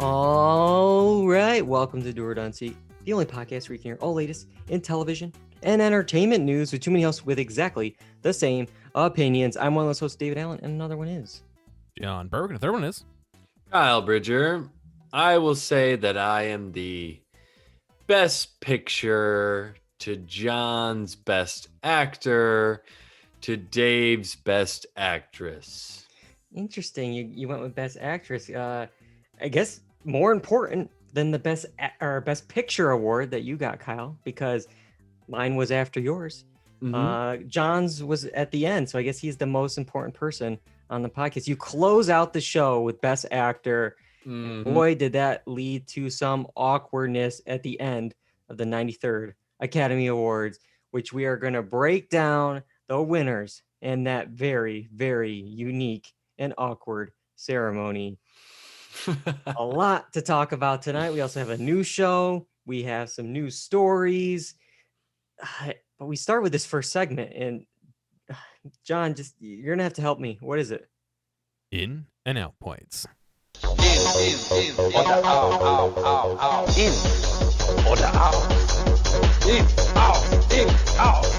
All right, welcome to Dual Redundancy, the only podcast where you can hear all latest in television and entertainment news with too many hosts with exactly the same opinions. I'm one of those hosts, David Allen, and another one is John Berwick, and the third one is Kyle Bridger. I will say that I am the best picture to John's best actor to Dave's best actress. interesting. You went with best actress. I guess more important than the best picture award that you got, Kyle, because mine was after yours. John's was at the end, so I guess he's the most important person on the podcast. You close out the show with best actor. Boy, did that lead to some awkwardness at the end of the 93rd Academy Awards, which we are going to break down the winners in that very, very unique and awkward ceremony. A lot to talk about tonight. We also have a new show. We have some new stories. But we start with this first segment. And John, you're going to have to help me. What is it? in and out points. In, order out. In, order out. In, out.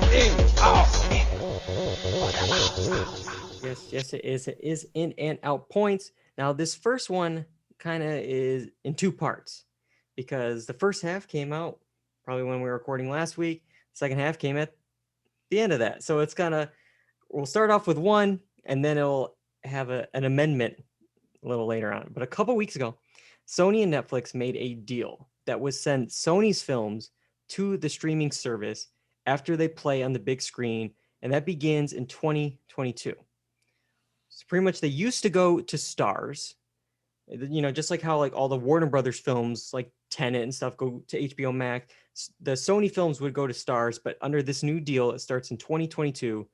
Yes, it is. It is in and out points. Now, this first one kind of is in two parts because the first half came out probably when we were recording last week. The second half came at the end of that. So we'll start off with one and then it'll have an amendment a little later on. But a couple weeks ago, Sony and Netflix made a deal that would send Sony's films to the streaming service after they play on the big screen, and that begins in 2022. So pretty much they used to go to Stars, just like how like all the Warner Brothers films like Tenet and stuff go to HBO Max. The Sony films would go to Stars, but under this new deal, it starts in 2022.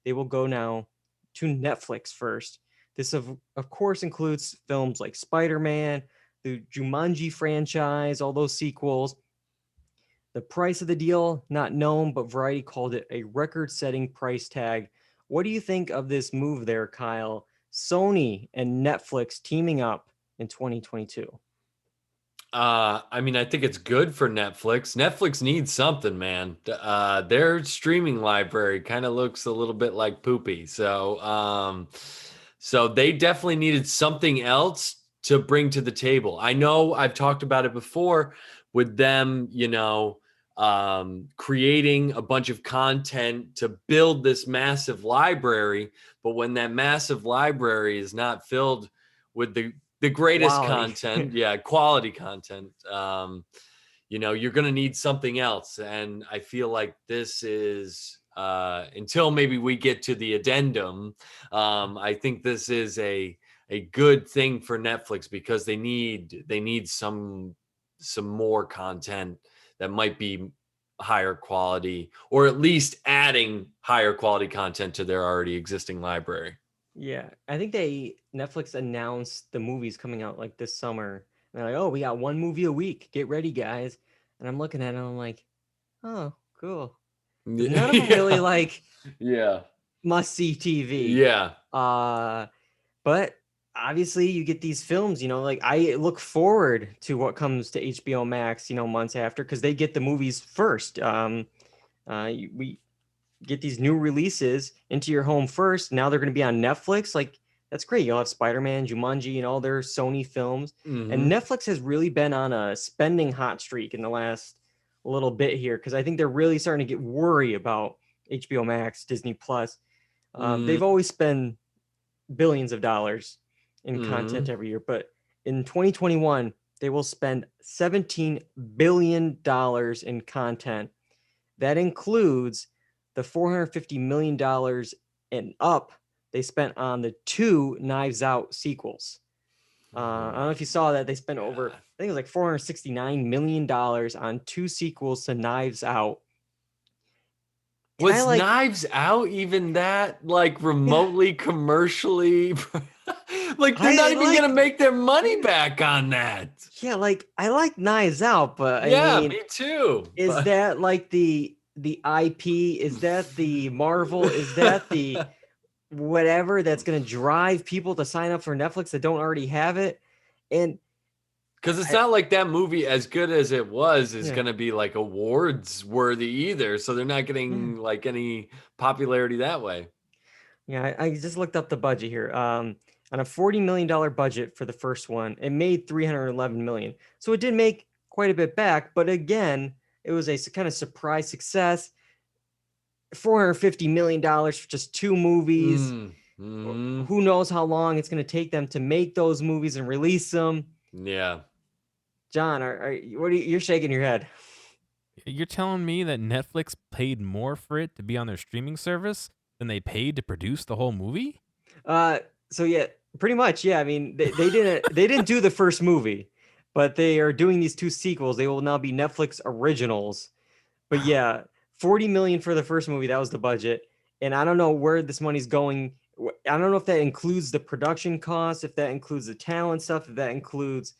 They will go now to Netflix first. This, of course, includes films like Spider-Man, the Jumanji franchise, all those sequels. The price of the deal, not known, but Variety called it a record-setting price tag. What do you think of this move there, Kyle? Sony and Netflix teaming up in 2022. I think it's good for Netflix. Netflix needs something, man. Their streaming library kind of looks a little bit like poopy. So they definitely needed something else to bring to the table. I know I've talked about it before with them, creating a bunch of content to build this massive librgoing. But when that massive library is not filled with the greatest content, quality content, you're going to need something else. And I feel like this is, until maybe we get to the addendum, I think this is a good thing for Netflix because they need some more content that might be higher quality, or at least adding higher quality content to their already existing library. Yeah, I think Netflix announced the movies coming out like this summer. And they're like, oh, we got one movie a week. Get ready, guys. And I'm looking at it and I'm like, oh, cool. None of them really must-see TV. Yeah. But obviously you get these films, like I look forward to what comes to HBO Max, months after, because they get the movies first. We get these new releases into your home first. Now they're going to be on Netflix. Like, that's great. You'll have Spider-Man, Jumanji, and all their Sony films. And Netflix has really been on a spending hot streak in the last little bit here, because I think they're really starting to get worried about HBO Max, Disney Plus. They've always spent billions of dollars in content every year, but in 2021, they will spend $17 billion in content. That includes the $450 million and up they spent on the 2 Knives Out sequels. I don't know if you saw that. They spent over, I think it was like $469 million on 2 sequels to Knives Out. Was Knives Out even that remotely commercially? They're not even gonna make their money back on that. Yeah, I like Knives Out, but I mean, me too. Is that the IP? Is that the Marvel? Is that the whatever that's gonna drive people to sign up for Netflix that don't already have it? And Because it's not like that movie, as good as it was, is Yeah. going to be like awards worthy either. So they're not getting like any popularity that way. Yeah, I just looked up the budget here. On a $40 million budget for the first one, it made $311 million. So it did make quite a bit back, but again, it was a kind of surprise success. $450 million for just 2 movies. Mm-hmm. Who knows how long it's going to take them to make those movies and release them? Yeah. John, you're shaking your head. You're telling me that Netflix paid more for it to be on their streaming service than they paid to produce the whole movie? So yeah, pretty much. Yeah, I mean, they didn't do the first movie, but they are doing these 2 sequels. They will now be Netflix originals. But yeah, 40 million for the first movie. That was the budget, and I don't know where this money's going. I don't know if that includes the production costs, if that includes the talent stuff, if that includes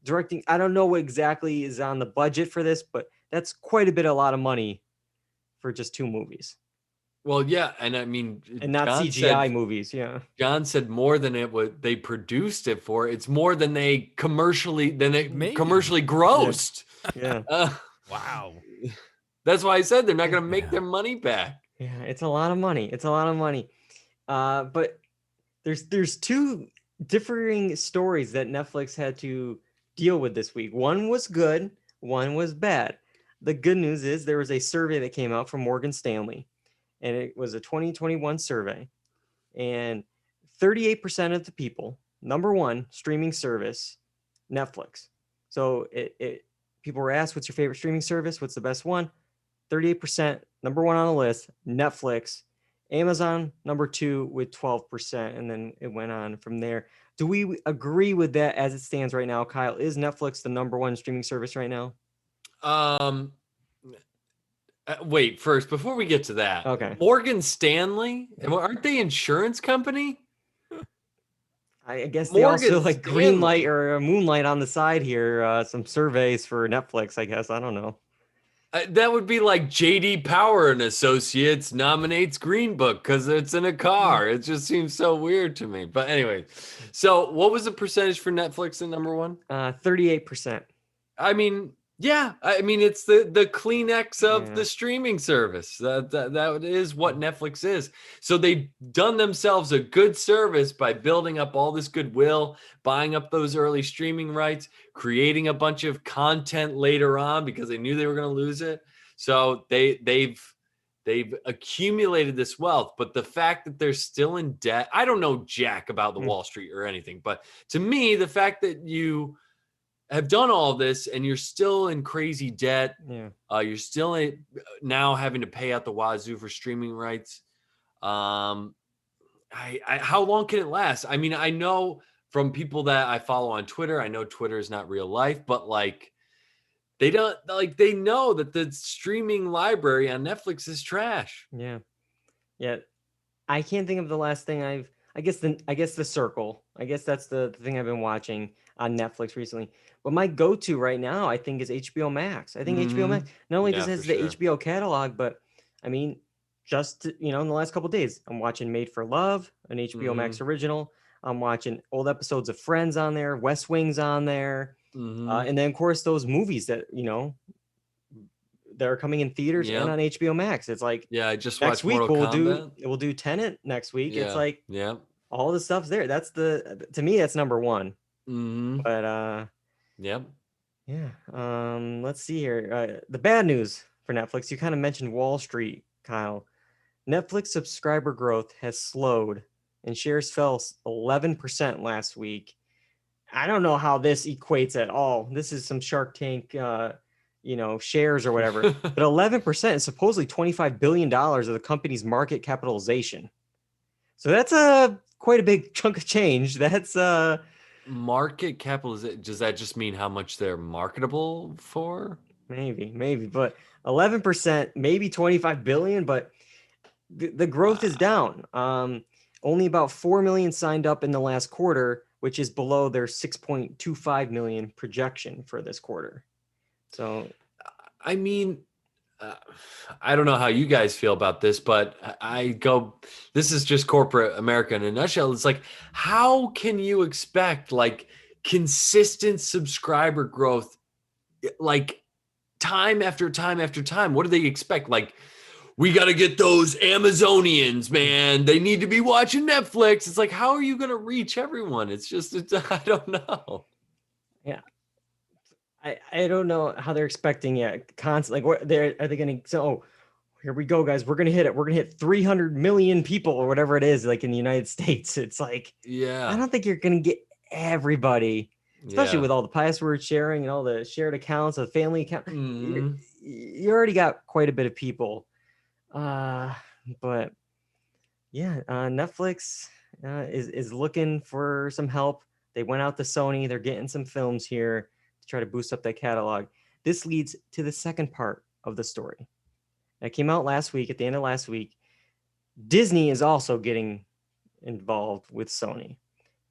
directing. I don't know what exactly is on the budget for this, but that's quite a lot of money for just 2 movies. Well, yeah, and I mean, And not John CGI said, movies, yeah. John said more than it was they produced it for. It's more than they commercially Made. grossed. Yeah. Wow. That's why I said they're not going to make their money back. Yeah, it's a lot of money. It's a lot of money. But there's 2 differing stories that Netflix had to deal with this week. One was good, one was bad. The good news is there was a survey that came out from Morgan Stanley, and it was a 2021 survey, and 38% of the people, number 1 streaming service, Netflix. So people were asked, what's your favorite streaming service? What's the best one? 38%, number 1 on the list, Netflix. Amazon, number 2 with 12%, and then it went on from there. Do we agree with that as it stands right now, Kyle? Is Netflix the number 1 streaming service right now? Wait, first, before we get to that, Okay. Morgan Stanley, aren't they insurance company? I guess they Morgan also like Stanley. greenlight or moonlight on the side here, some surveys for Netflix, I guess. I don't know. That would be like JD Power and Associates nominates Green Book because it's in a car. It just seems so weird to me. But anyway, so what was the percentage for Netflix at number 1? 38%. I mean, yeah. I mean, it's the Kleenex of the streaming service. That is what Netflix is. So they've done themselves a good service by building up all this goodwill, buying up those early streaming rights, creating a bunch of content later on because they knew they were going to lose it. So they've accumulated this wealth, but the fact that they're still in debt, I don't know jack about the Wall Street or anything, but to me, the fact that you have done all this and you're still in crazy debt, you're still now having to pay out the wazoo for streaming rights. How long can it last? I mean, I know from people that I follow on Twitter, I know Twitter is not real life, but like they know that the streaming library on Netflix is trash. Yeah. I can't think of the last thing I guess The Circle. I guess that's the thing I've been watching on Netflix recently. But my go-to right now, I think, is HBO Max. I think HBO Max not only just has the HBO catalog, but I mean, just in the last couple of days, I'm watching Made for Love, an HBO Max original. I'm watching old episodes of Friends on there, West Wing's on there, and then of course those movies that that are coming in theaters and on HBO Max. It's like I just next watched week Mortal Kombat. we'll do Tenet next week. It's like all the stuff's there. That's to me that's number 1. But let's see here. The bad news for Netflix, you kind of mentioned Wall Street, Kyle. Netflix subscriber growth has slowed and shares fell 11% last week. I don't know how this equates at all. This is some Shark Tank shares or whatever. But 11% is supposedly $25 billion of the company's market capitalization. So that's quite a big chunk of change. That's market capitalization. Does that just mean how much they're marketable for? Maybe, but 11%, maybe 25 billion, but the growth is down. Only about 4 million signed up in the last quarter, which is below their 6.25 million projection for this quarter. So, I mean, I don't know how you guys feel about this, but this is just corporate America in a nutshell. It's like, how can you expect like consistent subscriber growth, like time after time after time. What do they expect? Like, we got to get those Amazonians, man. They need to be watching Netflix. It's like, how are you going to reach everyone? It's I don't know. Yeah. I don't know how they're expecting constant, like, what are they going to, so here we go, guys. We're going to hit it. We're going to hit 300 million people or whatever it is, like in the United States. It's like, I don't think you're going to get everybody, especially with all the password sharing and all the shared accounts, the family account. You already got quite a bit of people. But yeah, Netflix is looking for some help. They went out to Sony. They're getting some films here to try to boost up that catalog. This leads to the second part of the story. That came out last week, at the end of last week. Disney is also getting involved with Sony.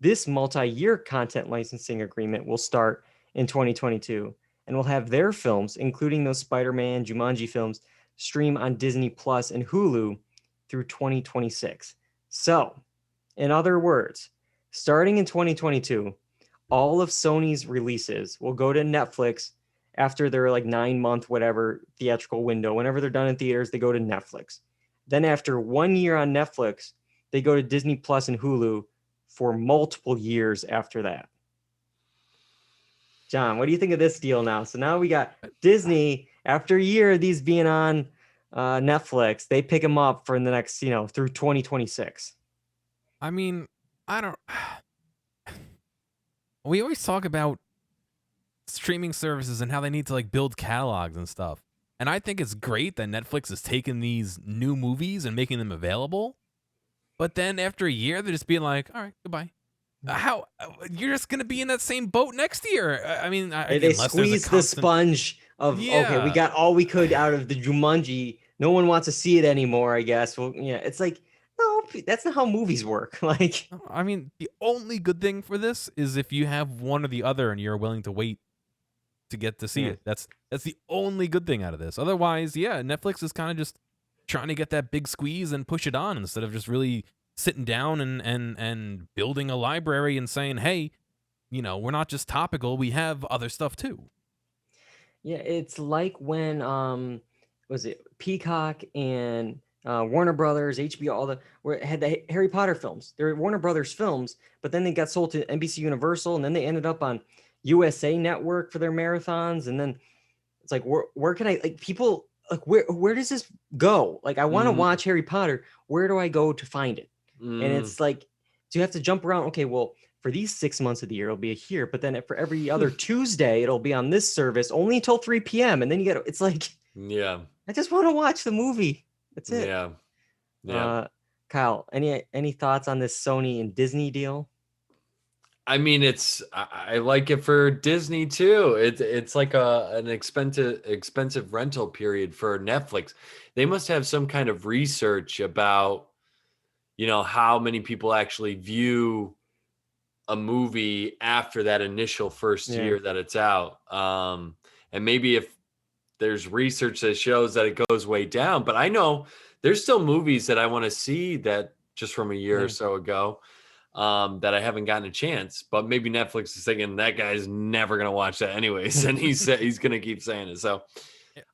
This multi-year content licensing agreement will start in 2022 and will have their films, including those Spider-Man, Jumanji films, stream on Disney Plus and Hulu through 2026. So, in other words, starting in 2022, all of Sony's releases will go to Netflix after their like 9-month whatever theatrical window. Whenever they're done in theaters, they go to Netflix. Then after 1 year on Netflix, they go to Disney Plus and Hulu for multiple years after that. John, what do you think of this deal now? So now we got Disney, after a year of these being on Netflix, they pick them up for the next, through 2026. I mean, we always talk about streaming services and how they need to like build catalogs and stuff. And I think it's great that Netflix is taking these new movies and making them available. But then after a year, they're just being like, all right, goodbye. How you're just gonna be in that same boat next year? I mean, they squeeze the sponge of okay, we got all we could out of the Jumanji. No one wants to see it anymore, I guess. Well, yeah, it's like, no, that's not how movies work. Like, I mean, the only good thing for this is if you have one or the other and you're willing to wait to get to see it. That's the only good thing out of this. Otherwise, yeah, Netflix is kind of just trying to get that big squeeze and push it on instead of just really sitting down and building a library and saying, hey, we're not just topical, we have other stuff too. Yeah, it's like when was it Peacock and Warner Brothers, HBO, had the Harry Potter films. They were Warner Brothers films, but then they got sold to NBC Universal, and then they ended up on USA Network for their marathons. And then it's like, where can I, like, people, like, where does this go? Like, I want to watch Harry Potter. Where do I go to find it? And it's like, do you have to jump around? Okay, well, for these 6 months of the year, it'll be here, but then for every other Tuesday, it'll be on this service only until 3 p.m. And then it's like, I just want to watch the movie. That's it. Yeah. Kyle, any thoughts on this Sony and Disney deal? I mean, I like it for Disney too. It's like an expensive rental period for Netflix. They must have some kind of research about, how many people actually view a movie after that initial first year that it's out. And maybe if there's research that shows that it goes way down, but I know there's still movies that I want to see that just from a year or so ago that I haven't gotten a chance, but maybe Netflix is thinking that guy's never going to watch that anyways. And he's going to keep saying it. So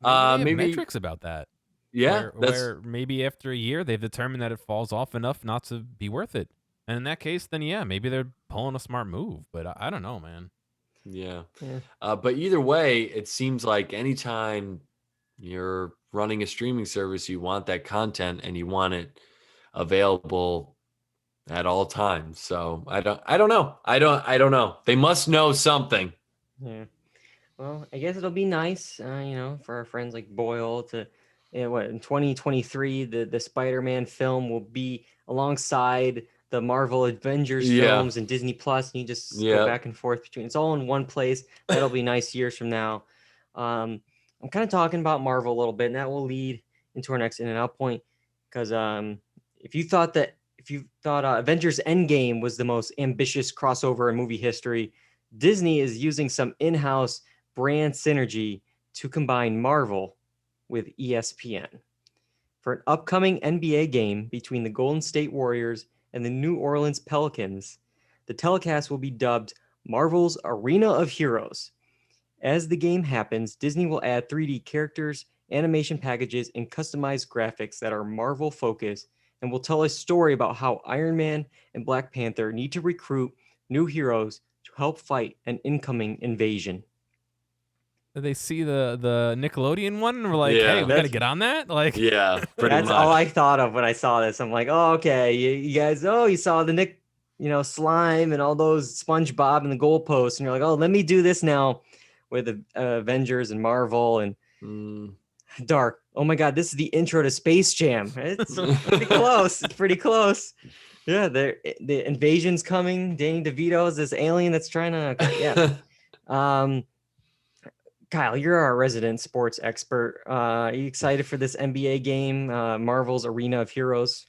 maybe metrics about that. Yeah. Where maybe after a year, they've determined that it falls off enough not to be worth it. And in that case, then maybe they're pulling a smart move, but I don't know, man. Yeah. But either way, it seems like anytime you're running a streaming service, you want that content and you want it available at all times. So I don't know. I don't know. They must know something. Yeah. Well, I guess it'll be nice, for our friends like Boyle to, in 2023, the Spider-Man film will be alongside the Marvel Avengers films and Disney Plus, and you just go back and forth between. It's all in one place. That'll be nice years from now. I'm kind of talking about Marvel a little bit, and that will lead into our next in and out point. Because if you thought Avengers Endgame was the most ambitious crossover in movie history, Disney is using some in-house brand synergy to combine Marvel with ESPN. For an upcoming NBA game between the Golden State Warriors and the New Orleans Pelicans, the telecast will be dubbed Marvel's Arena of Heroes. As the game happens, Disney will add 3D characters, animation packages, and customized graphics that are Marvel focused, and will tell a story about how Iron Man and Black Panther need to recruit new heroes to help fight an incoming invasion. Did they see the Nickelodeon one and we're like, hey, we got to get on that? Like, yeah, that's all I thought of when I saw this. I'm like, oh, okay, you guys, you saw the slime and all those SpongeBob and the goalposts, and you're like, oh, let me do this now with the Avengers and Marvel and Dark. Oh my God, this is the intro to Space Jam. It's pretty close. It's pretty close. Yeah, the invasion's coming. Danny DeVito is this alien that's trying to. Yeah. Kyle, you're our resident sports expert. Are you excited for this NBA game, Marvel's Arena of Heroes?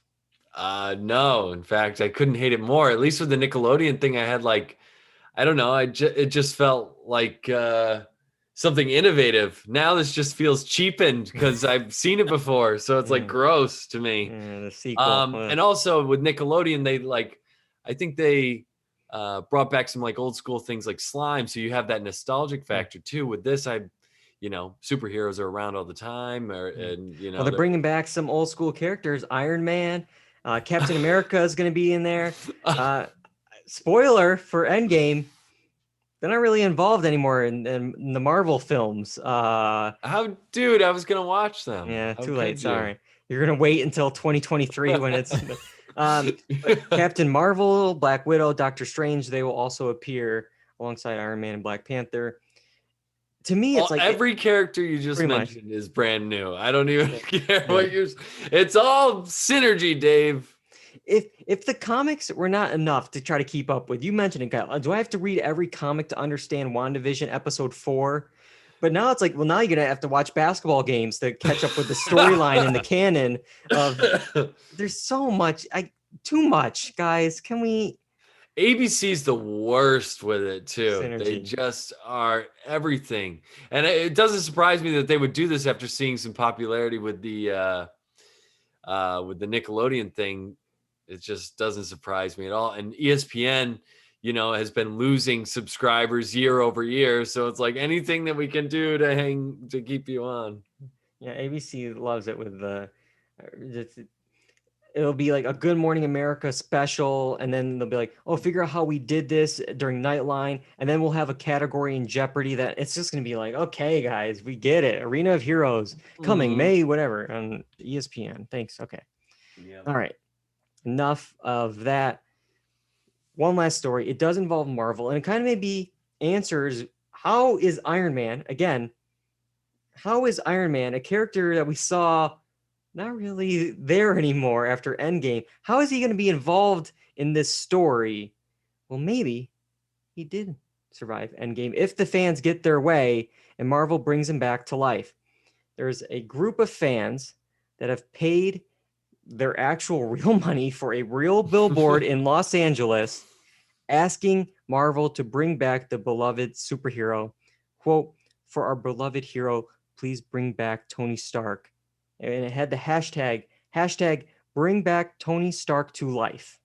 No. In fact, I couldn't hate it more. At least with the Nickelodeon thing, I had I don't know. It just felt like something innovative. Now this just feels cheapened because I've seen it before, so it's like gross to me. The sequel. And also with Nickelodeon, they I think they brought back some old school things like slime, so you have that nostalgic factor too. With this, superheroes are around all the time, and well, they're bringing back some old school characters. Iron Man, Captain America is going to be in there. Spoiler for Endgame, they're not really involved anymore in the Marvel films. Dude, I was gonna watch them. Yeah, too late. Sorry, you're gonna wait until 2023 when it's. Captain Marvel, Black Widow, Doctor Strange, they will also appear alongside Iron Man and Black Panther. To me, it's every character you just mentioned is brand new. I don't even care what you're. It's all synergy, Dave. If the comics were not enough to try to keep up with, you mentioned it, Kyle. Do I have to read every comic to understand WandaVision episode 4? But now it's now you're gonna have to watch basketball games to catch up with the storyline and the canon of. There's so much, too much, guys. Can we? ABC's the worst with it too. Synergy. They just are everything, and it doesn't surprise me that they would do this after seeing some popularity with the Nickelodeon thing. It just doesn't surprise me at all. And ESPN, has been losing subscribers year over year. So it's anything that we can do to keep you on. Yeah, ABC loves it with it'll be like a Good Morning America special. And then they'll be like, oh, figure out how we did this during Nightline. And then we'll have a category in Jeopardy that it's just going to be like, okay, guys, we get it. Arena of Heroes coming May, whatever, on ESPN. Thanks. Okay. Yeah. All right. Enough of that. One last story. It does involve Marvel, and it kind of maybe answers how is Iron Man, a character that we saw not really there anymore after Endgame? How is he going to be involved in this story? Well, maybe he did survive Endgame if the fans get their way and Marvel brings him back to life. There's a group of fans that have paid their actual real money for a real billboard in Los Angeles asking Marvel to bring back the beloved superhero. Quote, for our beloved hero, please bring back Tony Stark. And it had the hashtag bring back Tony Stark to life.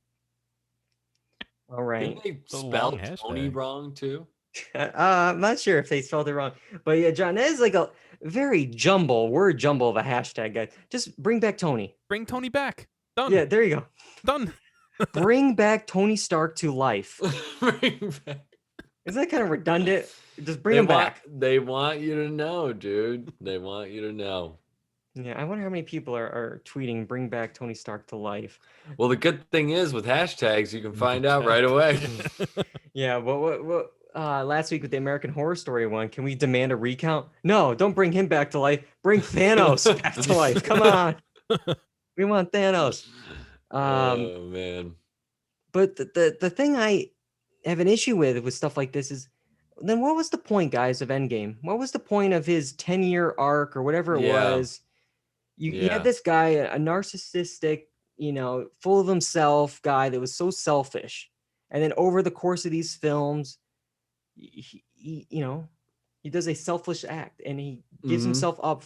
All right. Didn't they spell Tony wrong too? I'm not sure if they spelled it wrong. But yeah, John, that is a very word jumble of a hashtag, guys. Just bring back Tony. Bring Tony back. Done. Yeah, there you go. Done. Bring back Tony Stark to life. Bring back. Is that kind of redundant? Just bring him back. They want you to know, dude. They want you to know. Yeah, I wonder how many people are tweeting "Bring back Tony Stark to life." Well, the good thing is with hashtags, you can find out right away. Yeah, what last week with the American Horror Story one, can we demand a recount? No, don't bring him back to life. Bring Thanos back to life. Come on, we want Thanos. Oh man! But the thing I have an issue with stuff like this is, then what was the point, guys, of Endgame? What was the point of his 10-year arc or whatever it was? You had this guy, a narcissistic, full of himself guy that was so selfish, and then over the course of these films, he does a selfish act and he gives himself up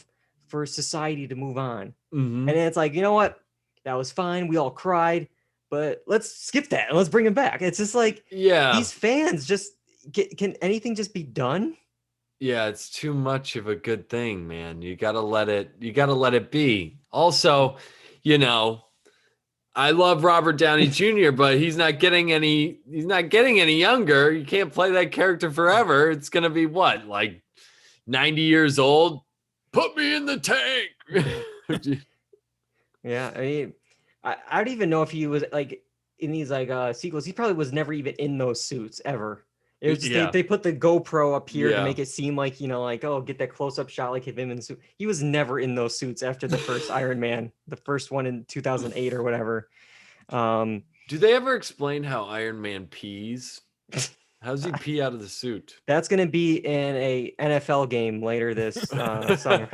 for society to move on. And then it's like, you know what? That was fine. We all cried, but let's skip that and let's bring him back. It's just like, these fans just can anything just be done? Yeah, it's too much of a good thing, man. You gotta let it be. Also, I love Robert Downey Jr., but he's not getting any younger. You can't play that character forever. It's gonna be what, like 90 years old? Put me in the tank. Yeah, I mean, I don't even know if he was like in these like sequels. He probably was never even in those suits ever. It was just they put the GoPro up here to make it seem like, like, oh, get that close up shot like him in the suit. He was never in those suits after the first Iron Man, the first one in 2008 or whatever. Do they ever explain how Iron Man pees? How does he pee out of the suit? That's going to be in a NFL game later this summer.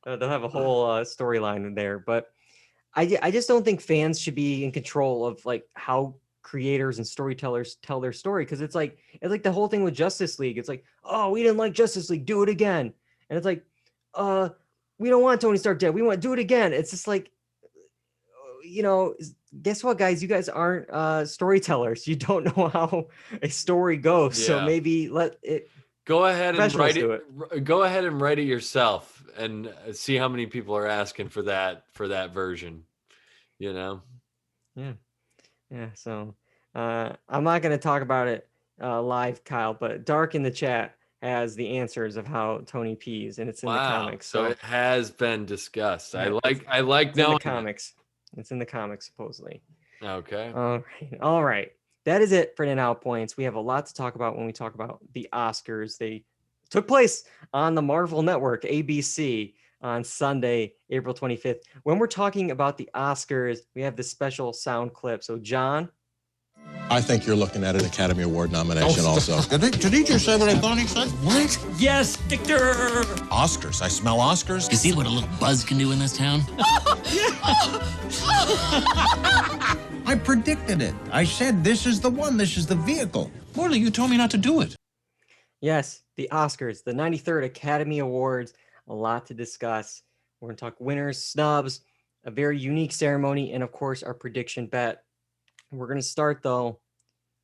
They'll have a whole storyline there, but I just don't think fans should be in control of like how creators and storytellers tell their story, because it's like the whole thing with Justice League. It's like, oh, we didn't like Justice League, do it again. And it's like, we don't want Tony Stark dead, we want to do it again. It's just like, guess what, guys? You guys aren't storytellers. You don't know how a story goes. So maybe let it go ahead and write it. Go ahead and write it yourself and see how many people are asking for that version. Yeah. So I'm not going to talk about it live, Kyle, but Dark in the chat has the answers of how Tony pees, and it's in the comics. So it has been discussed. Yeah, I like knowing the comics. It's in the comics, supposedly. Okay. All right. That is it for the Now Points. We have a lot to talk about when we talk about the Oscars. They took place on the Marvel Network, ABC, on Sunday, April 25th. When we're talking about the Oscars, we have this special sound clip. So, John? I think you're looking at an Academy Award nomination also. Did he just say what I thought he said? What? Yes, Victor! Oscars. I smell Oscars. You see what a little buzz can do in this town? I predicted it. I said this is the one. This is the vehicle. Morley, you told me not to do it. Yes, the Oscars, the 93rd Academy Awards. A lot to discuss. We're going to talk winners, snubs, a very unique ceremony, and of course, our prediction bet. We're going to start, though,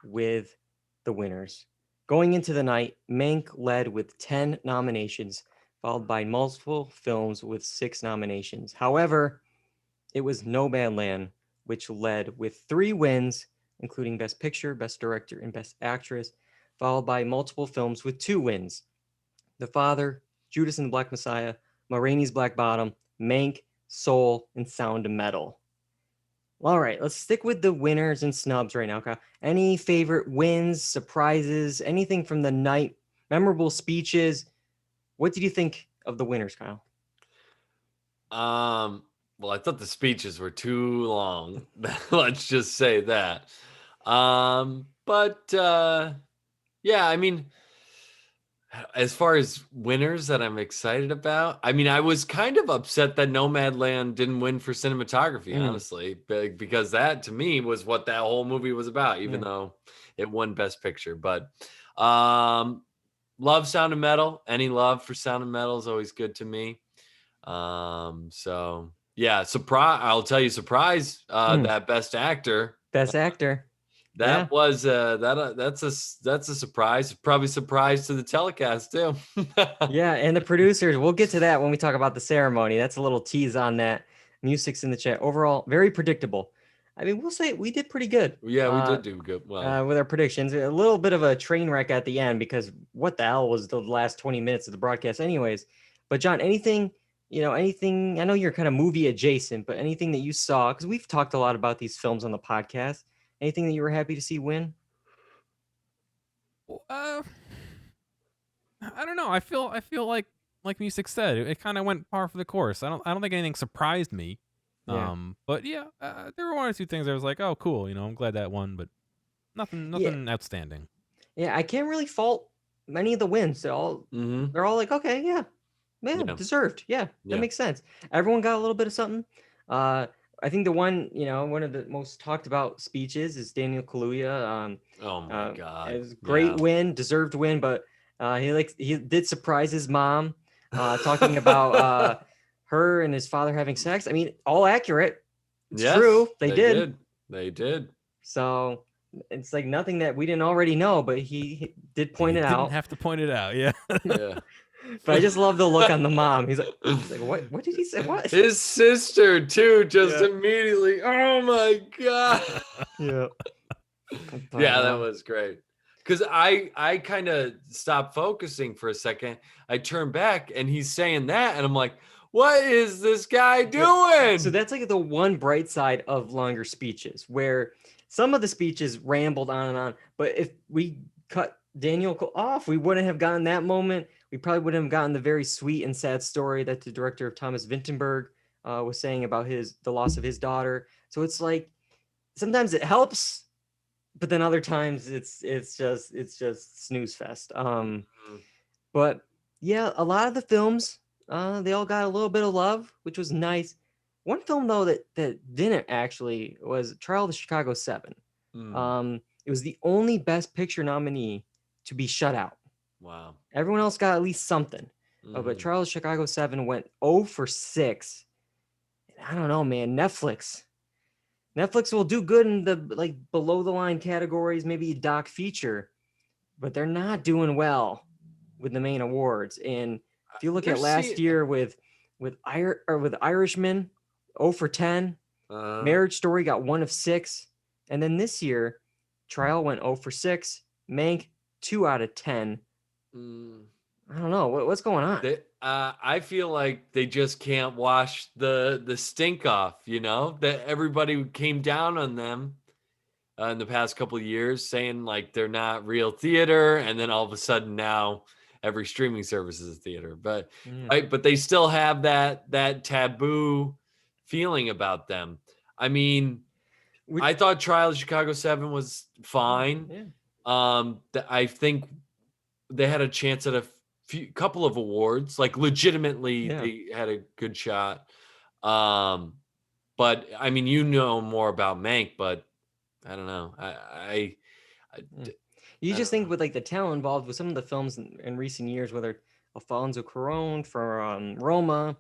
with the winners. Going into the night, Mank led with 10 nominations, followed by multiple films with 6 nominations. However, it was Nomadland, which led with 3 wins, including Best Picture, Best Director, and Best Actress, followed by multiple films with 2 wins. The Father, Judas and the Black Messiah, Ma Rainey's Black Bottom, Mank, Soul, and Sound of Metal. All right, let's stick with the winners and snubs right now, Kyle. Any favorite wins, surprises, anything from the night, memorable speeches? What did you think of the winners, Kyle? Well, I thought the speeches were too long. Let's just say that. But yeah, I mean, as far as winners that I'm excited about, I mean, I was kind of upset that Nomadland didn't win for cinematography, honestly, because that to me was what that whole movie was about, even though it won Best Picture. But love Sound of Metal. Any love for Sound of Metal is always good to me. So yeah, surprise. I'll tell you, surprise. That Best Actor. That was that's a surprise. Probably surprise to the telecast too. Yeah, and the producers. We'll get to that when we talk about the ceremony. That's a little tease on that. Music's in the chat. Overall, very predictable. I mean, we'll say we did pretty good. Yeah, we did do good. Well, with our predictions, a little bit of a train wreck at the end because what the hell was the last 20 minutes of the broadcast, anyways. But John, anything? I know you're kind of movie adjacent, but anything that you saw, because we've talked a lot about these films on the podcast. Anything that you were happy to see win? I don't know. I feel like Music said, it kind of went par for the course. I don't think anything surprised me. Yeah. But yeah, there were 1 or 2 things I was like, oh, cool. I'm glad that won, but nothing outstanding. Yeah, I can't really fault many of the wins. They're all like, okay, yeah, man, deserved. Yeah, that makes sense. Everyone got a little bit of something. I think the one, one of the most talked about speeches is Daniel Kaluuya. Oh my God. It was a great win, deserved win, but he did surprise his mom, talking about her and his father having sex. I mean, all accurate. It's true. They did. They did. So it's like nothing that we didn't already know, but he did point it out. Didn't have to point it out, yeah. Yeah. But I just love the look on the mom. He's like, what did he say? What? His sister too, just immediately. Oh my god. Yeah. Yeah, that was great. Because I kind of stopped focusing for a second. I turned back and he's saying that, and I'm like, what is this guy doing? So that's like the one bright side of longer speeches, where some of the speeches rambled on and on. But if we cut Daniel off, we wouldn't have gotten that moment. We probably wouldn't have gotten the very sweet and sad story that the director of Thomas Vinterberg was saying about the loss of his daughter. So it's like sometimes it helps, but then other times it's just snooze fest. But yeah, a lot of the films they all got a little bit of love, which was nice. One film though that didn't actually was Trial of the Chicago 7. It was the only Best Picture nominee to be shut out. Wow. Everyone else got at least something. But Trial of Chicago 7 went 0 for 6. And I don't know, man. Netflix will do good in the like below the line categories, maybe a doc feature, but they're not doing well with the main awards. And if you look at last year with Irishman, 0 for 10, Marriage Story got 1 of 6, and then this year, Trial went 0 for 6, Mank 2 out of 10. I don't know what's going on. I feel like they just can't wash the stink off. You know that everybody came down on them in the past couple of years, saying like they're not real theater, and then all of a sudden now every streaming service is a theater. But but they still have that taboo feeling about them. I mean, I thought Trial of Chicago 7 was fine. I think they had a chance at a couple of awards, like legitimately they had a good shot. But I mean, you know more about Mank, but I don't know. You just think with like the talent involved with some of the films in recent years, whether Alfonso Cuarón for Roma,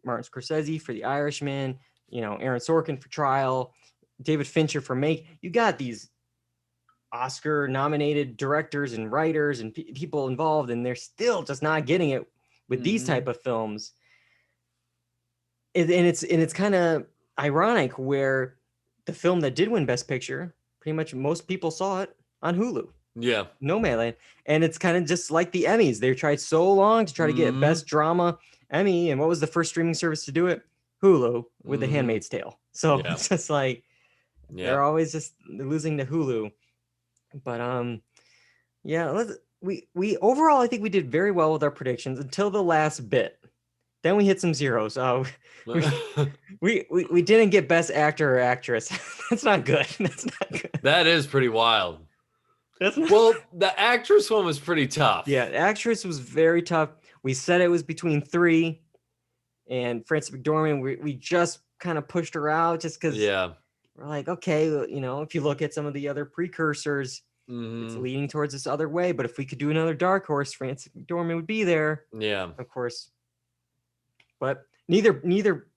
Martin Scorsese for The Irishman, Aaron Sorkin for Trial, David Fincher for Mank, you got these Oscar nominated directors and writers and people involved, and they're still just not getting it with these type of films. And it's kind of ironic where the film that did win Best Picture, pretty much most people saw it on Hulu. Yeah. Nomadland. And it's kind of just like the Emmys. They tried so long to try to get Best Drama Emmy. And what was the first streaming service to do it? Hulu with The Handmaid's Tale. So it's just like, they're always just losing to Hulu. But we overall, I think we did very well with our predictions until the last bit. Then we hit some zeros. We didn't get Best Actor or Actress. That's not good. That's not good. That is pretty wild. Well, the actress one was pretty tough. Yeah, actress was very tough. We said it was between 3, and Frances McDormand, we just kind of pushed her out just because we're like, okay, if you look at some of the other precursors, it's leaning towards this other way. But if we could do another dark horse, Frances McDormand would be there. Yeah, of course. But neither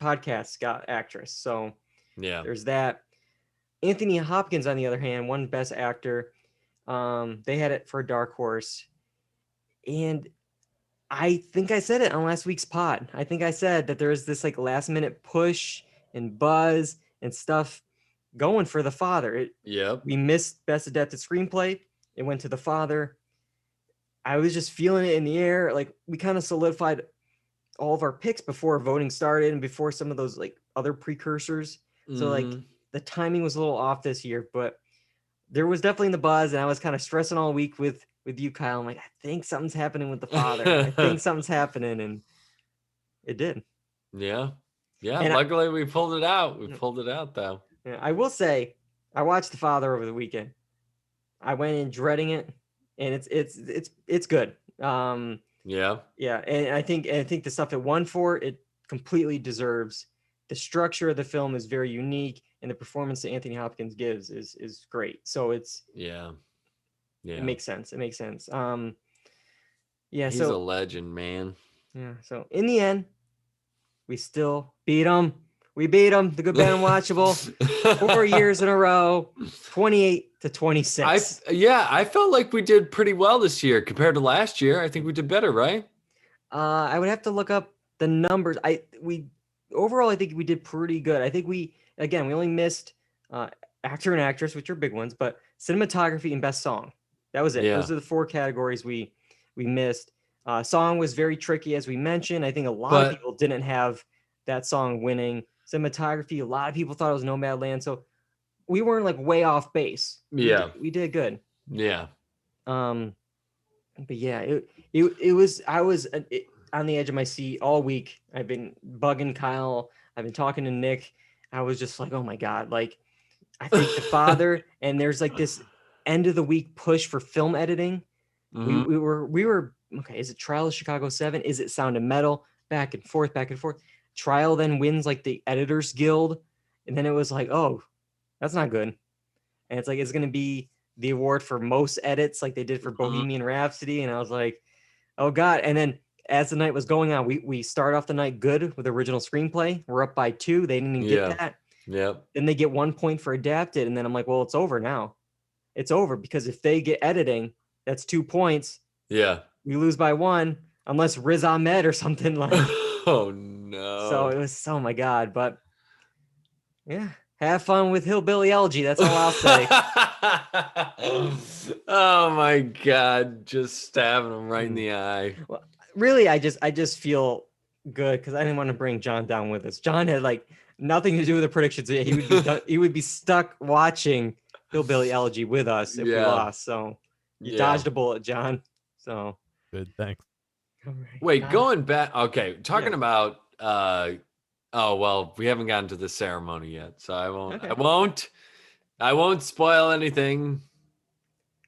podcast got actress, so there's that. Anthony Hopkins, on the other hand, won Best Actor. They had it for dark horse, and I think I said it on last week's pod. I think I said that there was this like last minute push and buzz and stuff going for The Father. We missed Best Adapted Screenplay. It went to The Father. I was just feeling it in the air. Like we kind of solidified all of our picks before voting started and before some of those like other precursors. So like the timing was a little off this year, but there was definitely the buzz, and I was kind of stressing all week with you, Kyle. I'm like, I think something's happening with The Father. I think something's happening, and it did. Yeah. And luckily we pulled it out. We pulled it out though. Yeah, I will say, I watched The Father over the weekend. I went in dreading it, and it's good. And I think the stuff it won for, it completely deserves. The structure of the film is very unique, and the performance that Anthony Hopkins gives is great. So it's it makes sense. He's a legend, man. Yeah. So in the end, we still beat him. We beat him. The Good, Bad, and Watchable 4 years in a row, 28-7. to 26. I felt like we did pretty well this year compared to last year. I think we did better, right? I would have to look up the numbers. Overall, I think we did pretty good. I think we only missed actor and actress, which are big ones, but cinematography and best song. That was it. Yeah. Those are the 4 categories we missed. Song was very tricky, as we mentioned. I think a lot of people didn't have that song winning. Cinematography, a lot of people thought it was Nomadland, so we weren't like way off base. Yeah, we did good. Yeah. But yeah, it was. I was on the edge of my seat all week. I've been bugging Kyle. I've been talking to Nick. I was just like, oh my god, like I think The Father, and there's like this end of the week push for film editing. Mhm. We were okay. Is it Trial of Chicago 7? Is it Sound of Metal? Back and forth, back and forth. Trial then wins like the Editors Guild, and then it was like, oh, that's not good. And it's like it's gonna be the award for most edits, like they did for Bohemian Rhapsody, and I was like, oh god. And then as the night was going on, we start off the night good with original screenplay. We're up by 2. They didn't even get that. Yep. Then they get 1 point for adapted, and then I'm like, well, it's over now. It's over because if they get editing, that's 2 points. Yeah. We lose by 1 unless Riz Ahmed or something like. Oh no. So it was, oh my god. But yeah, have fun with Hillbilly Elegy. That's all I'll say. Oh my god, just stabbing him right in the eye. Well, really, I just feel good because I didn't want to bring John down with us. John had like nothing to do with the predictions. He would be he would be stuck watching Hillbilly Elegy with us if we lost. So you dodged a bullet, John. So good, thanks. All right. Wait, going back. Okay, talking about. Oh well, we haven't gotten to the ceremony yet, so I won't. Okay. I won't spoil anything.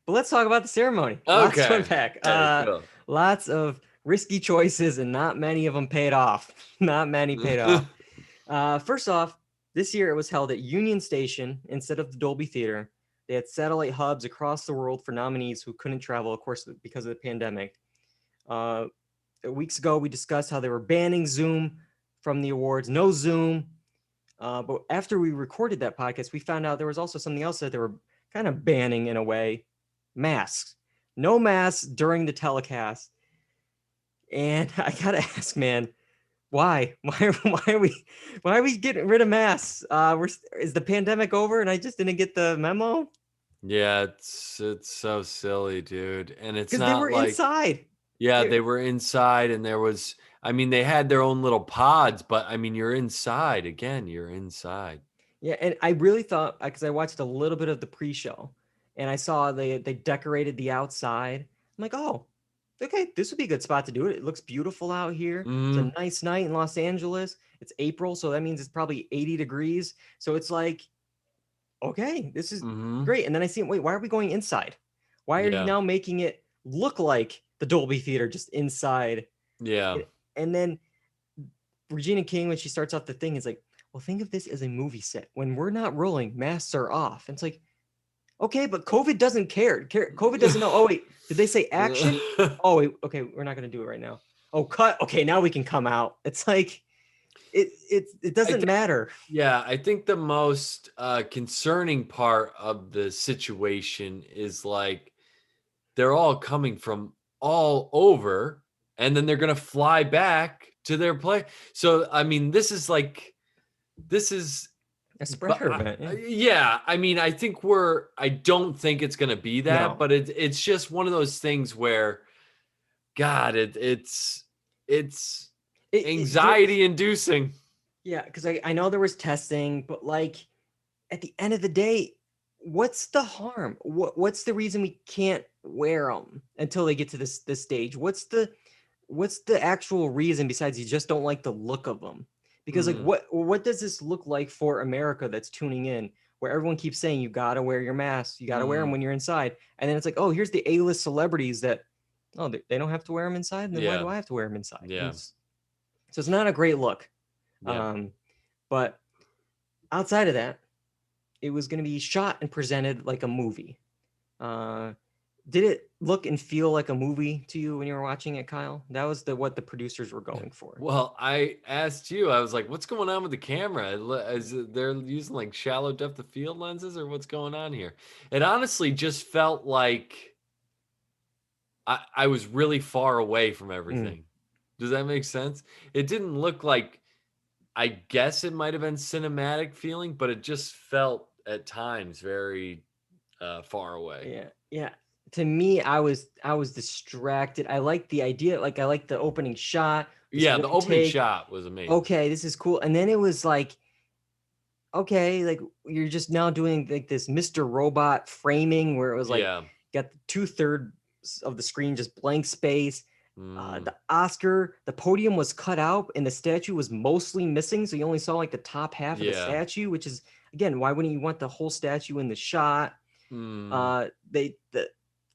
But let's talk about the ceremony. Okay. Lots to unpack. Cool. Lots of risky choices, and not many of them paid off. Not many paid off. First off, this year it was held at Union Station instead of the Dolby Theater. They had satellite hubs across the world for nominees who couldn't travel, of course, because of the pandemic. Weeks ago, we discussed how they were banning Zoom from the awards. No Zoom. But after we recorded that podcast, we found out there was also something else that they were kind of banning in a way. Masks. No masks during the telecast. And I gotta ask, man, why? Why are we getting rid of masks? Is the pandemic over and I just didn't get the memo? Yeah, it's so silly, dude. And it's not because they were like, inside. Yeah, they were inside, and there was. I mean, they had their own little pods, but I mean, you're inside again. You're inside. Yeah, and I really thought, because I watched a little bit of the pre-show, and I saw they decorated the outside. I'm like, oh, okay, this would be a good spot to do it. It looks beautiful out here. It's a nice night in Los Angeles. It's April, so that means it's probably 80 degrees. So it's like, okay, this is great. And then I see, wait, why are we going inside? Why are you now making it look like the Dolby Theater just inside? Yeah. And then Regina King, when she starts off the thing, is like, well, think of this as a movie set. When we're not rolling, masks are off. And it's like, okay, but COVID doesn't care. COVID doesn't know. Oh, wait, did they say action? Oh, wait, okay, we're not going to do it right now. Oh, cut. Okay, now we can come out. It's like, it doesn't matter. Yeah, I think the most concerning part of the situation is like they're all coming from all over, and then they're going to fly back to their play. So, I mean, this is a spreader event. Yeah, I mean, I don't think it's going to be that, but it's just one of those things where, God, it's anxiety inducing. Yeah, because I know there was testing, but like at the end of the day, what's the harm? What's the reason we can't wear them until they get to this stage? What's the actual reason besides you just don't like the look of them? Because like what does this look like for America that's tuning in, where everyone keeps saying you gotta wear your mask, you gotta wear them when you're inside, and then it's like, oh, here's the A-list celebrities that they don't have to wear them inside, then why do I have to wear them inside? Yeah. So it's not a great look. Yeah. But outside of that, it was going to be shot and presented like a movie. did it look and feel like a movie to you when you were watching it, Kyle? That was what the producers were going for. Well, I asked you, I was like, what's going on with the camera? They're using like shallow depth of field lenses or what's going on here? It honestly just felt like I was really far away from everything. Does that make sense? It didn't look like, I guess it might have been cinematic feeling, but it just felt at times very far away. Yeah. Yeah. To me, I was distracted. I liked the idea. Like I liked the opening shot. Yeah, the opening shot was amazing. Okay, this is cool. And then it was like, okay, like you're just now doing like this Mr. Robot framing where it was like got the 2/3 of the screen just blank space. The podium was cut out and the statue was mostly missing, so you only saw like the top half of the statue, which is, again, why wouldn't you want the whole statue in the shot? The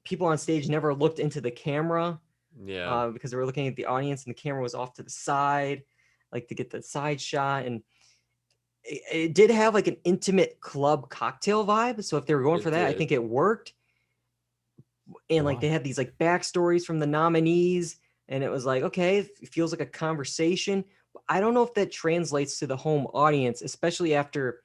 people on stage never looked into the camera, because they were looking at the audience and the camera was off to the side, like to get the side shot. And it did have like an intimate club cocktail vibe, so if they were going for that, I think it worked. And like they had these like backstories from the nominees, and it was like, okay, it feels like a conversation. I don't know if that translates to the home audience, especially after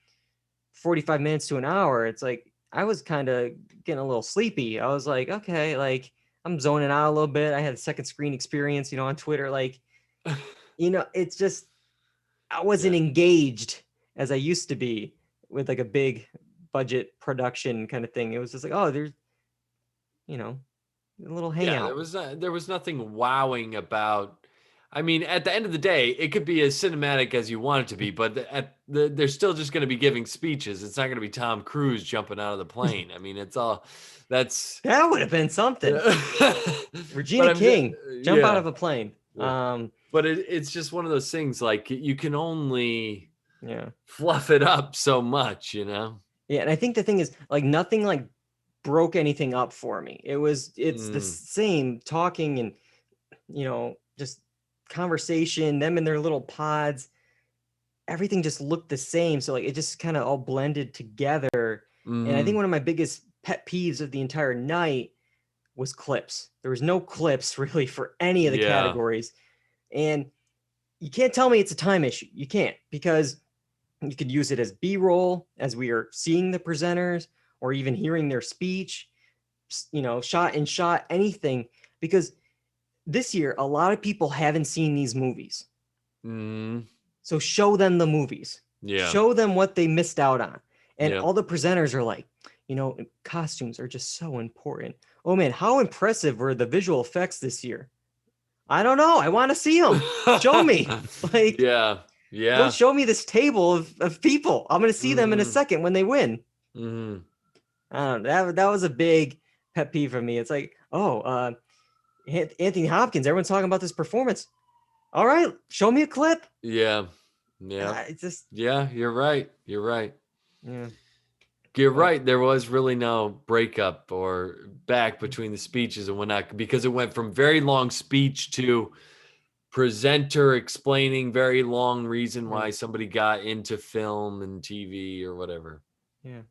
45 minutes to an hour. It's like I was kind of getting a little sleepy. I was like, okay, like I'm zoning out a little bit. I had a second screen experience, on Twitter. Like, it's just I wasn't engaged as I used to be with like a big budget production kind of thing. It was just like, oh, there's a little hangout. There was nothing wowing about. I mean, at the end of the day, it could be as cinematic as you want it to be, but they're still just going to be giving speeches. It's not going to be Tom Cruise jumping out of the plane. I mean, that would have been something. Regina King jump out of a plane. But it's just one of those things, like you can only fluff it up so much, Yeah, and I think the thing is, like, nothing like broke anything up for me. It's the same talking and just conversation, them in their little pods, everything just looked the same, so like it just kind of all blended together. And I think one of my biggest pet peeves of the entire night was clips. There was no clips really for any of the categories, and you can't tell me it's a time issue. You can't, because you could use it as B-roll as we are seeing the presenters or even hearing their speech, shot in shot, anything, because this year, a lot of people haven't seen these movies. So show them the movies. Show them what they missed out on. And all the presenters are like, costumes are just so important. Oh man, how impressive were the visual effects this year? I don't know. I want to see them. Show me. Like, don't show me this table of people. I'm going to see them in a second when they win. I don't know. That was a big pet peeve for me. It's like, Anthony Hopkins, everyone's talking about this performance. All right, show me a clip. You're right. You're right. There was really no breakup or back between the speeches and whatnot, because it went from very long speech to presenter explaining very long reason why somebody got into film and TV or whatever. Yeah,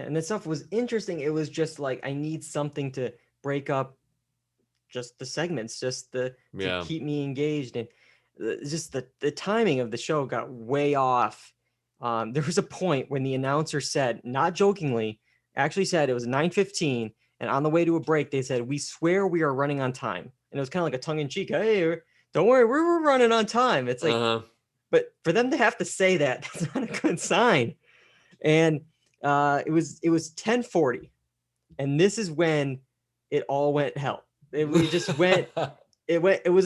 and this stuff was interesting. It was just like, I need something to break up just the segments, just to keep me engaged. And just the timing of the show got way off. There was a point when the announcer said, not jokingly, actually said it was 9:15, and on the way to a break, they said, "We swear we are running on time." And it was kind of like a tongue-in-cheek, "Hey, don't worry, we're running on time." It's like, but for them to have to say that, that's not a good sign. And it was 10:40, and this is when it all went hell. It was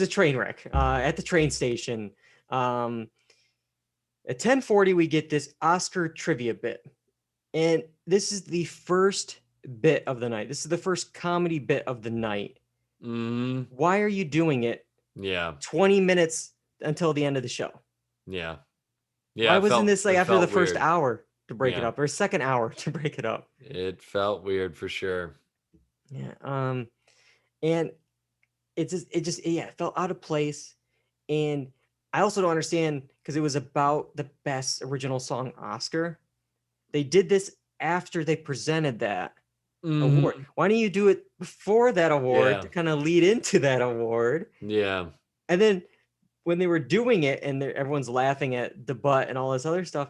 a train wreck at the train station. At 10:40, we get this Oscar trivia bit. And this is the first bit of the night. This is the first comedy bit of the night. Why are you doing it? 20 minutes until the end of the show. Why wasn't this like after the first hour to break it up, or second hour to break it up? It felt weird for sure. And it felt out of place. And I also don't understand, because it was about the best original song Oscar. They did this after they presented that. award. Why don't you do it before that award to kind of lead into that award? Yeah. And then when they were doing it and everyone's laughing at the butt and all this other stuff.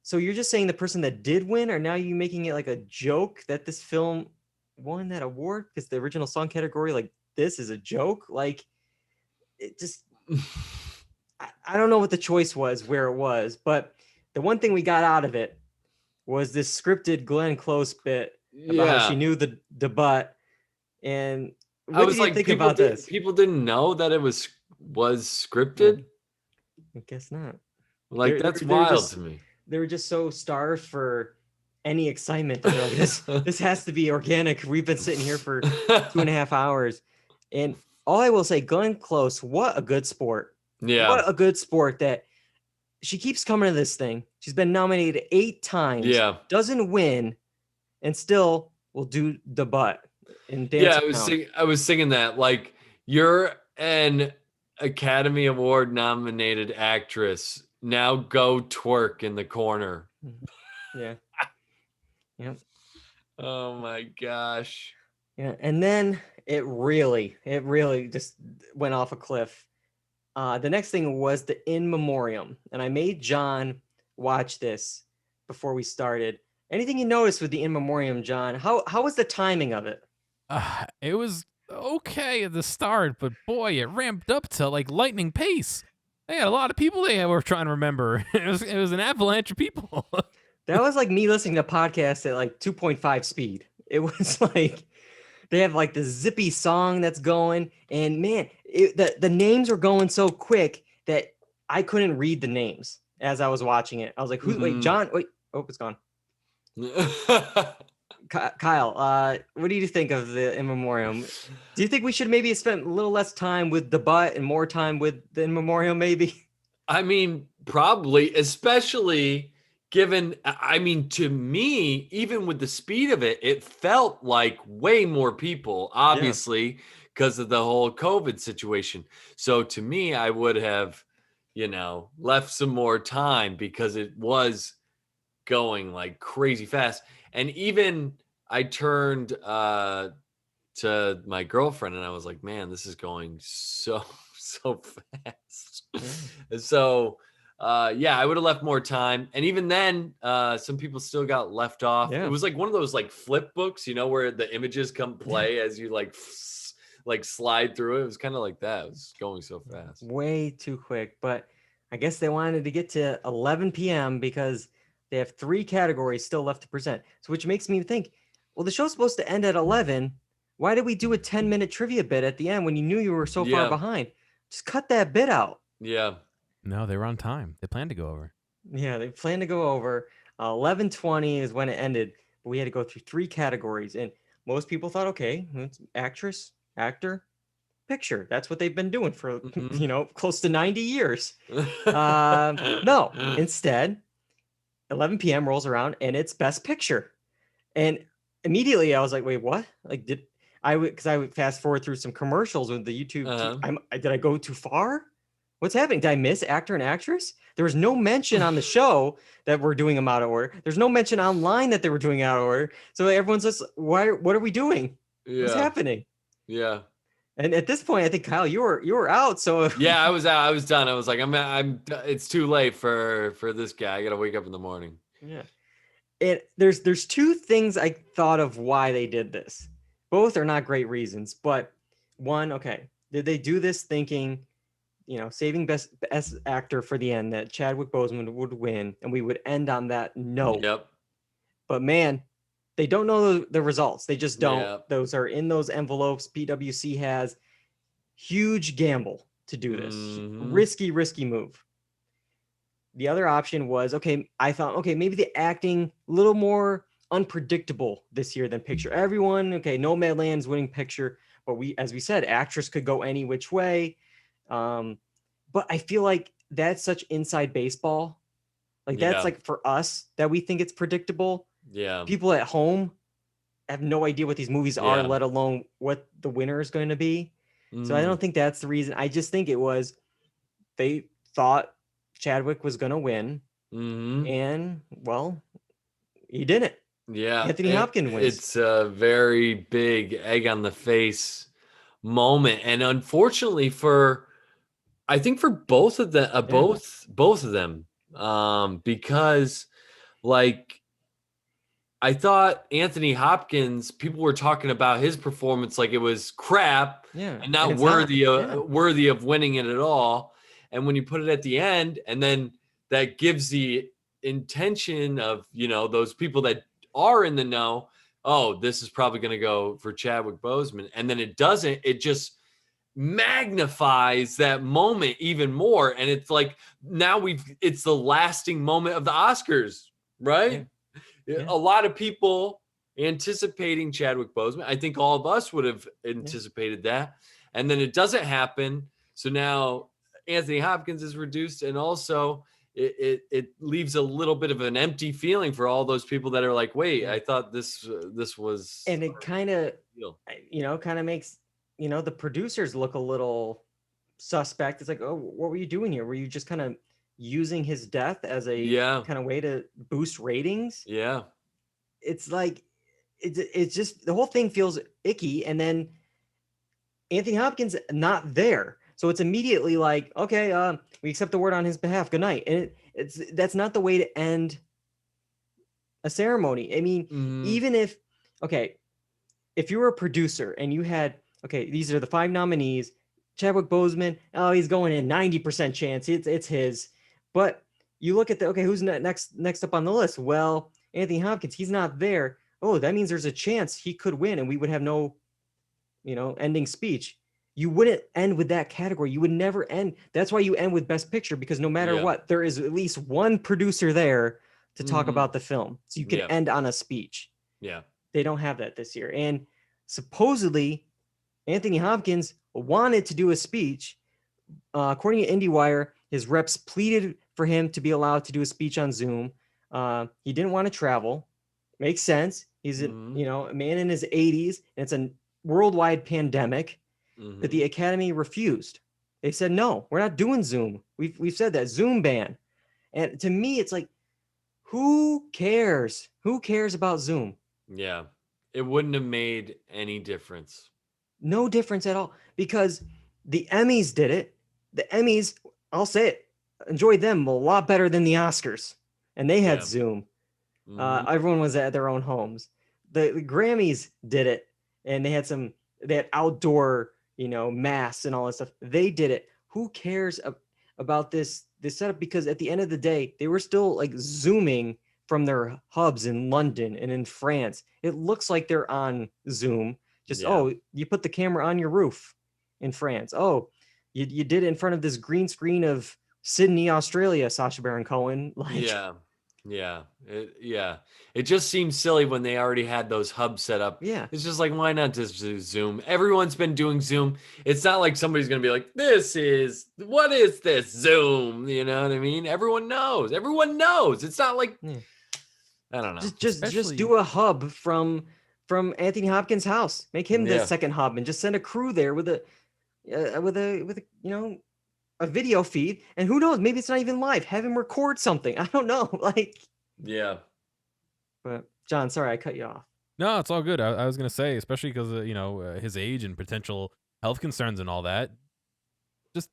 So you're just saying the person that did win, or now you making it like a joke that this film won that award because the original song category, like this is a joke? Like it just, I don't know what the choice was, where it was, but the one thing we got out of it was this scripted Glenn Close bit about how she knew the butt. And what did you think about this? People didn't know that it was scripted? I guess not. Like, that's wild to me. They were just so starved for any excitement. They're like, this has to be organic. We've been sitting here for 2.5 hours. And all I will say, Glenn Close, what a good sport. Yeah. What a good sport that she keeps coming to this thing. She's been nominated 8 times. Yeah. Doesn't win, and still will do the butt and dance. Yeah, I was singing that. Like, you're an Academy Award nominated actress. Now go twerk in the corner. Yeah. Yep. Oh my gosh. Yeah. And then it really just went off a cliff. The next thing was the In Memoriam. And I made John watch this before we started. Anything you noticed with the In Memoriam, John? How was the timing of it? It was okay at the start, but boy, it ramped up to like lightning pace. They had a lot of people they were trying to remember. It was an avalanche of people. That was like me listening to podcasts at like 2.5 speed. It was like they have like the zippy song that's going, and man, the names were going so quick that I couldn't read the names as I was watching it. I was like, wait, John, wait, oh, it's gone. Kyle, what do you think of the In Memoriam? Do you think we should maybe spend a little less time with the butt and more time with the In Memoriam, maybe? I mean, probably, especially given, I mean, to me, even with the speed of it, it felt like way more people, obviously, because of the whole COVID situation. So to me, I would have, left some more time because it was going like crazy fast. And even I turned to my girlfriend and I was like, man, this is going so fast. And so I would have left more time. And even then, some people still got left off. It was like one of those like flip books, where the images come play as you like slide through it. It was kind of like that. It was going so fast. Way too quick. But I guess they wanted to get to 11 p.m. because they have 3 categories still left to present. So which makes me think, well, the show's supposed to end at 11. Why did we do a 10-minute trivia bit at the end when you knew you were so far behind? Just cut that bit out. Yeah. No, they were on time. They planned to go over. Yeah, they planned to go over. 11:20 is when it ended. But we had to go through 3 categories. And most people thought, okay, it's actress, actor, picture. That's what they've been doing for, close to 90 years. No, instead, 11 p.m. rolls around and it's Best Picture. And immediately I was like, wait, what? Like, because I would fast forward through some commercials with the YouTube. Did I go too far? What's happening? Did I miss actor and actress? There was no mention on the show that we're doing them out of order. There's no mention online that they were doing out of order. So everyone's just, what are we doing? What's happening? Yeah. And at this point, I think Kyle, you were out. So yeah, I was out. I was done. I was like, it's too late for this guy. I got to wake up in the morning. Yeah. There's 2 things I thought of why they did this. Both are not great reasons, but one, okay, did they do this thinking, saving best actor for the end, that Chadwick Boseman would win and we would end on that note? Yep. But man, they don't know the results. They just don't. Yep. Those are in those envelopes. PwC has huge gamble to do this. Risky move. The other option was, I thought, maybe the acting a little more unpredictable this year than picture. Everyone, Nomadland's winning picture, but as we said, actress could go any which way. But I feel like that's such inside baseball. Like that's like for us that we think it's predictable. Yeah. People at home have no idea what these movies are, let alone what the winner is going to be. So I don't think that's the reason. I just think it was they thought Chadwick was going to win, and well, he didn't. Yeah, Anthony Hopkins wins. It's a very big egg on the face moment, and unfortunately I think for both of them, both of them, because like I thought Anthony Hopkins, people were talking about his performance like it was crap and not worthy of winning it at all. And when you put it at the end, and then that gives the intention of, those people that are in the know, oh, this is probably going to go for Chadwick Boseman. And then it doesn't, it just magnifies that moment even more. And it's like, now it's the lasting moment of the Oscars, right? Yeah. A lot of people anticipating Chadwick Boseman. I think all of us would have anticipated that. And then it doesn't happen. So now Anthony Hopkins is reduced. And also it leaves a little bit of an empty feeling for all those people that are like, wait, I thought this was. And it kind of, makes, the producers look a little suspect. It's like, oh, what were you doing here? Were you just kind of using his death as a kind of way to boost ratings? Yeah. It's like, it's just, the whole thing feels icky. And then Anthony Hopkins not there. So it's immediately like, okay, we accept the word on his behalf. Good night. And that's not the way to end a ceremony. I mean, even if you were a producer and you had, these are the 5 nominees, Chadwick Boseman, oh, he's going in 90% chance. It's his. But you look at who's next up on the list? Well, Anthony Hopkins, he's not there. Oh, that means there's a chance he could win and we would have no, ending speech. You wouldn't end with that category. You would never end. That's why you end with Best Picture, because no matter what, there is at least one producer there to talk about the film. So you can end on a speech. Yeah. They don't have that this year. And supposedly Anthony Hopkins wanted to do a speech. According to IndieWire, his reps pleaded for him to be allowed to do a speech on Zoom. He didn't want to travel. Makes sense. He's a man in his 80s, and it's a worldwide pandemic. But the Academy refused. They said, no, we're not doing Zoom. We've said that. Zoom ban. And to me, it's like, who cares? Who cares about Zoom? Yeah. It wouldn't have made any difference. No difference at all, because the Emmys did it. The Emmys, I'll say it, enjoyed them a lot better than the Oscars. And they had Zoom. Everyone was at their own homes. The Grammys did it. And they had outdoor, masks and all that stuff. They did it. Who cares about this setup? Because at the end of the day, they were still like Zooming from their hubs in London and in France. It looks like they're on Zoom. Just, you put the camera on your roof in France. Oh, you did it in front of this green screen of Sydney, Australia, Sacha Baron Cohen. It just seems silly when they already had those hubs set up. Yeah. It's just like, why not just do Zoom? Everyone's been doing Zoom. It's not like somebody's going to be like, what is this Zoom? You know what I mean? Everyone knows. It's not like, I don't know. Just do a hub from Anthony Hopkins' house. Make him the second hub and just send a crew there with a video feed. And who knows, maybe it's not even live. Have him record something. I don't know. But John, sorry, I cut you off. No, it's all good. I was going to say, especially because, his age and potential health concerns and all that, just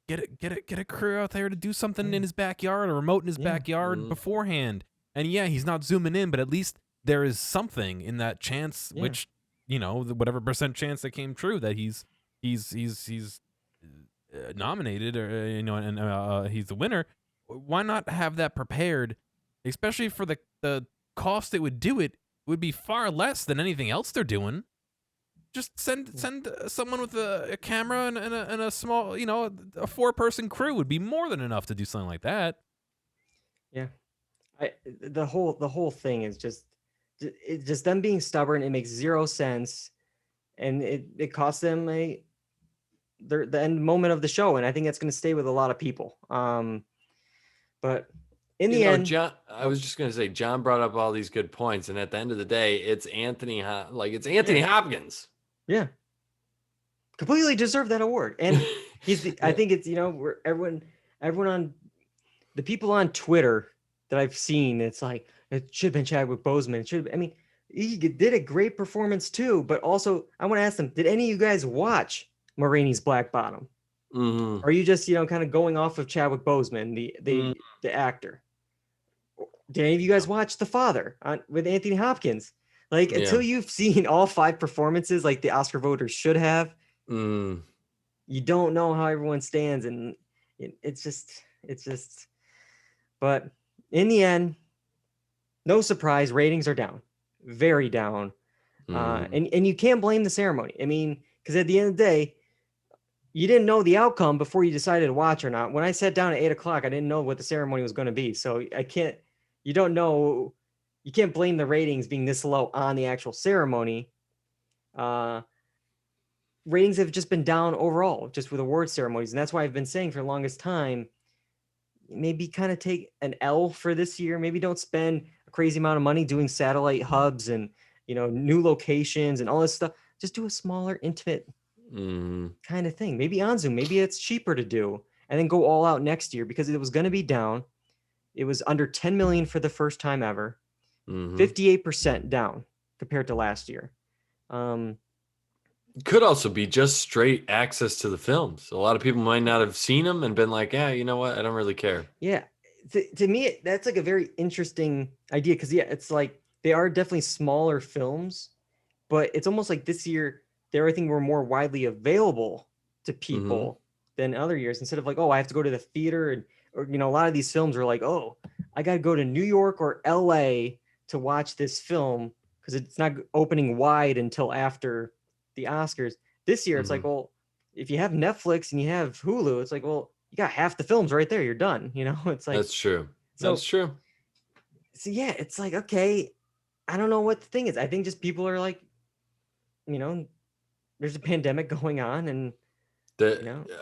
get a crew out there to do something in his backyard, or remote in his backyard beforehand. And he's not zooming in, but at least there is something in that chance, which, whatever percent chance that came true, that he's nominated, or and he's the winner. Why not have that prepared, especially for the cost it would do? It would be far less than anything else they're doing. Just send someone with a camera and a small, a 4-person crew would be more than enough to do something like that. Yeah. The whole thing is just them being stubborn. It makes zero sense, and it costs them the end moment of the show, and I think that's going to stay with a lot of people. But in the end, John, I was just going to say, John brought up all these good points, and at the end of the day, it's Anthony Hopkins. Yeah, completely deserved that award, and he's. I think it's where everyone on the people on Twitter that I've seen, it's like, It should have been Chadwick Boseman. It should have, I mean, he did a great performance too, but also I want to ask them, did any of you guys watch Ma Rainey's Black Bottom? Mm-hmm. Or are you just, kind of going off of Chadwick Boseman, the actor? Did any of you guys watch The Father with Anthony Hopkins? Like, until you've seen all 5 performances like the Oscar voters should have, you don't know how everyone stands. And it's just, but in the end, no surprise, ratings are down, very down. And you can't blame the ceremony. I mean, because at the end of the day, you didn't know the outcome before you decided to watch or not. When I sat down at 8:00, I didn't know what the ceremony was going to be. So you don't know, you can't blame the ratings being this low on the actual ceremony. Ratings have just been down overall, just with award ceremonies. And that's why I've been saying for the longest time, maybe kind of take an L for this year. Maybe don't spend a crazy amount of money doing satellite hubs and, new locations and all this stuff. Just do a smaller, intimate kind of thing. Maybe on Zoom. Maybe it's cheaper to do, and then go all out next year, because it was going to be down. It was under 10 million for the first time ever. 58% down compared to last year. Could also be just straight access to the films. A lot of people might not have seen them and been like, yeah, you know what? I don't really care. Yeah. To me, that's like a very interesting idea, because, it's like they are definitely smaller films, but it's almost like this year, everything were more widely available to people than other years. Instead of like, oh, I have to go to the theater, or a lot of these films are like, oh, I got to go to New York or LA to watch this film because it's not opening wide until after the Oscars. This year, it's like, well, if you have Netflix and you have Hulu, it's like, well, you got half the films right there. You're done. It's like, that's true. That's true. So yeah, it's like, okay, I don't know what the thing is. I think just people are like, there's a pandemic going on, and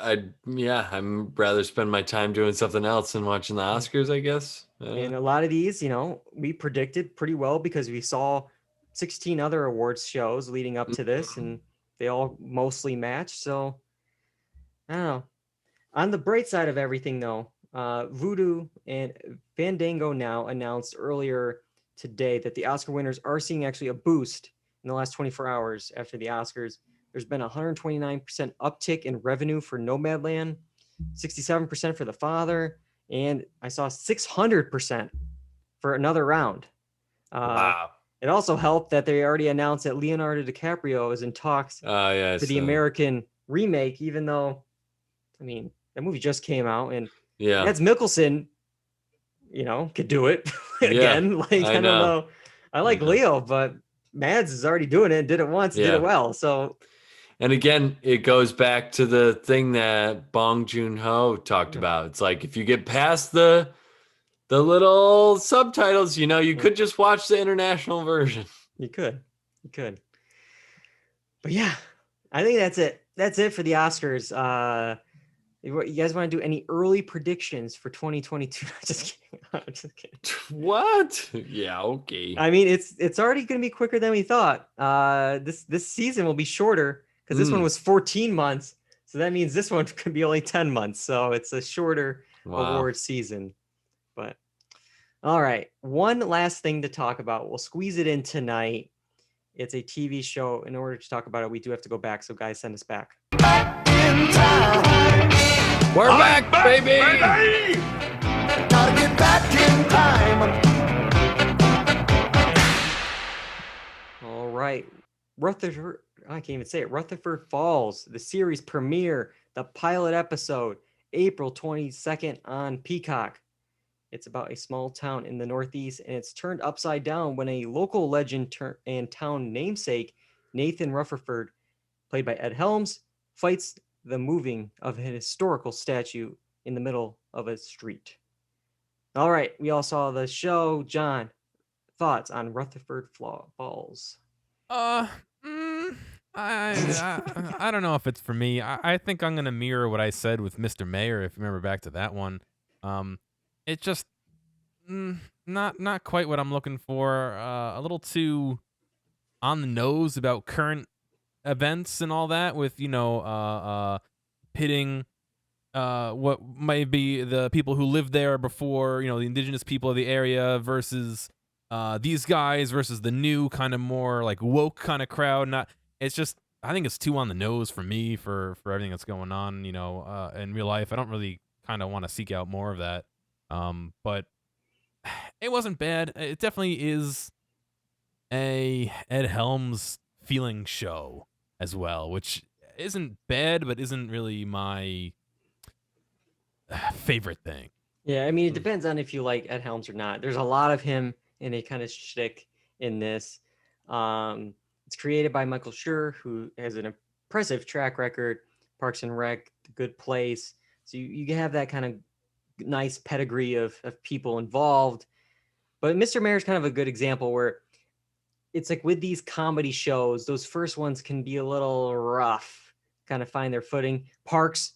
I'd rather spend my time doing something else than watching the Oscars, I guess. And a lot of these, we predicted pretty well, because we saw 16 other awards shows leading up to this, and they all mostly matched. So I don't know. On the bright side of everything, though, Voodoo and Fandango now announced earlier today that the Oscar winners are seeing actually a boost in the last 24 hours after the Oscars. There's been a 129% uptick in revenue for Nomadland, 67% for The Father, and I saw 600% for Another Round. Wow. It also helped that they already announced that Leonardo DiCaprio is in talks for the American remake, even though, I mean, that movie just came out, and Mads Mikkelsen, could do it again. Like, I don't know. I like Leo, but Mads is already doing it and did it once, did it well. So, and again, it goes back to the thing that Bong Joon-ho talked about. It's like, if you get past the little subtitles, you could just watch the international version. You could. But yeah, I think that's it. That's it for the Oscars. You guys want to do any early predictions for 2022? Just kidding. What? Yeah, okay. I mean, it's already going to be quicker than we thought. This season will be shorter, because this one was 14 months. So that means this one could be only 10 months. So it's a shorter award season. But all right, one last thing to talk about. We'll squeeze it in tonight. It's a TV show. In order to talk about it, we do have to go back. So guys, send us back. We're back, baby! Gotta get back in time. All right. Rutherford, I can't even say it. Rutherford Falls, the series premiere, the pilot episode, April 22nd on Peacock. It's about a small town in the Northeast, and it's turned upside down when a local legend and town namesake, Nathan Rutherford, played by Ed Helms, fights the moving of an historical statue in the middle of a street. All right, we all saw the show. John, thoughts on Rutherford Falls? I don't know if it's for me. I think I'm gonna mirror what I said with Mr. Mayor, if you remember back to that one. It just not quite what I'm looking for. A little too on the nose about current events and all that, with pitting what might be the people who lived there before, the indigenous people of the area versus these guys versus the new kind of more like woke kind of crowd. It's just, I think it's too on the nose for me for everything that's going on, in real life. I don't really kind of want to seek out more of that. But it wasn't bad. It definitely is a Ed Helms feeling show as well, which isn't bad, but isn't really my favorite thing. Yeah, I mean, it depends on if you like Ed Helms or not. There's a lot of him in a kind of shtick in this. It's created by Michael Schur, who has an impressive track record, Parks and Rec, The Good Place. So you have that kind of nice pedigree of people involved. But Mr. Mayor is kind of a good example where it's like with these comedy shows, those first ones can be a little rough, kind of find their footing. Parks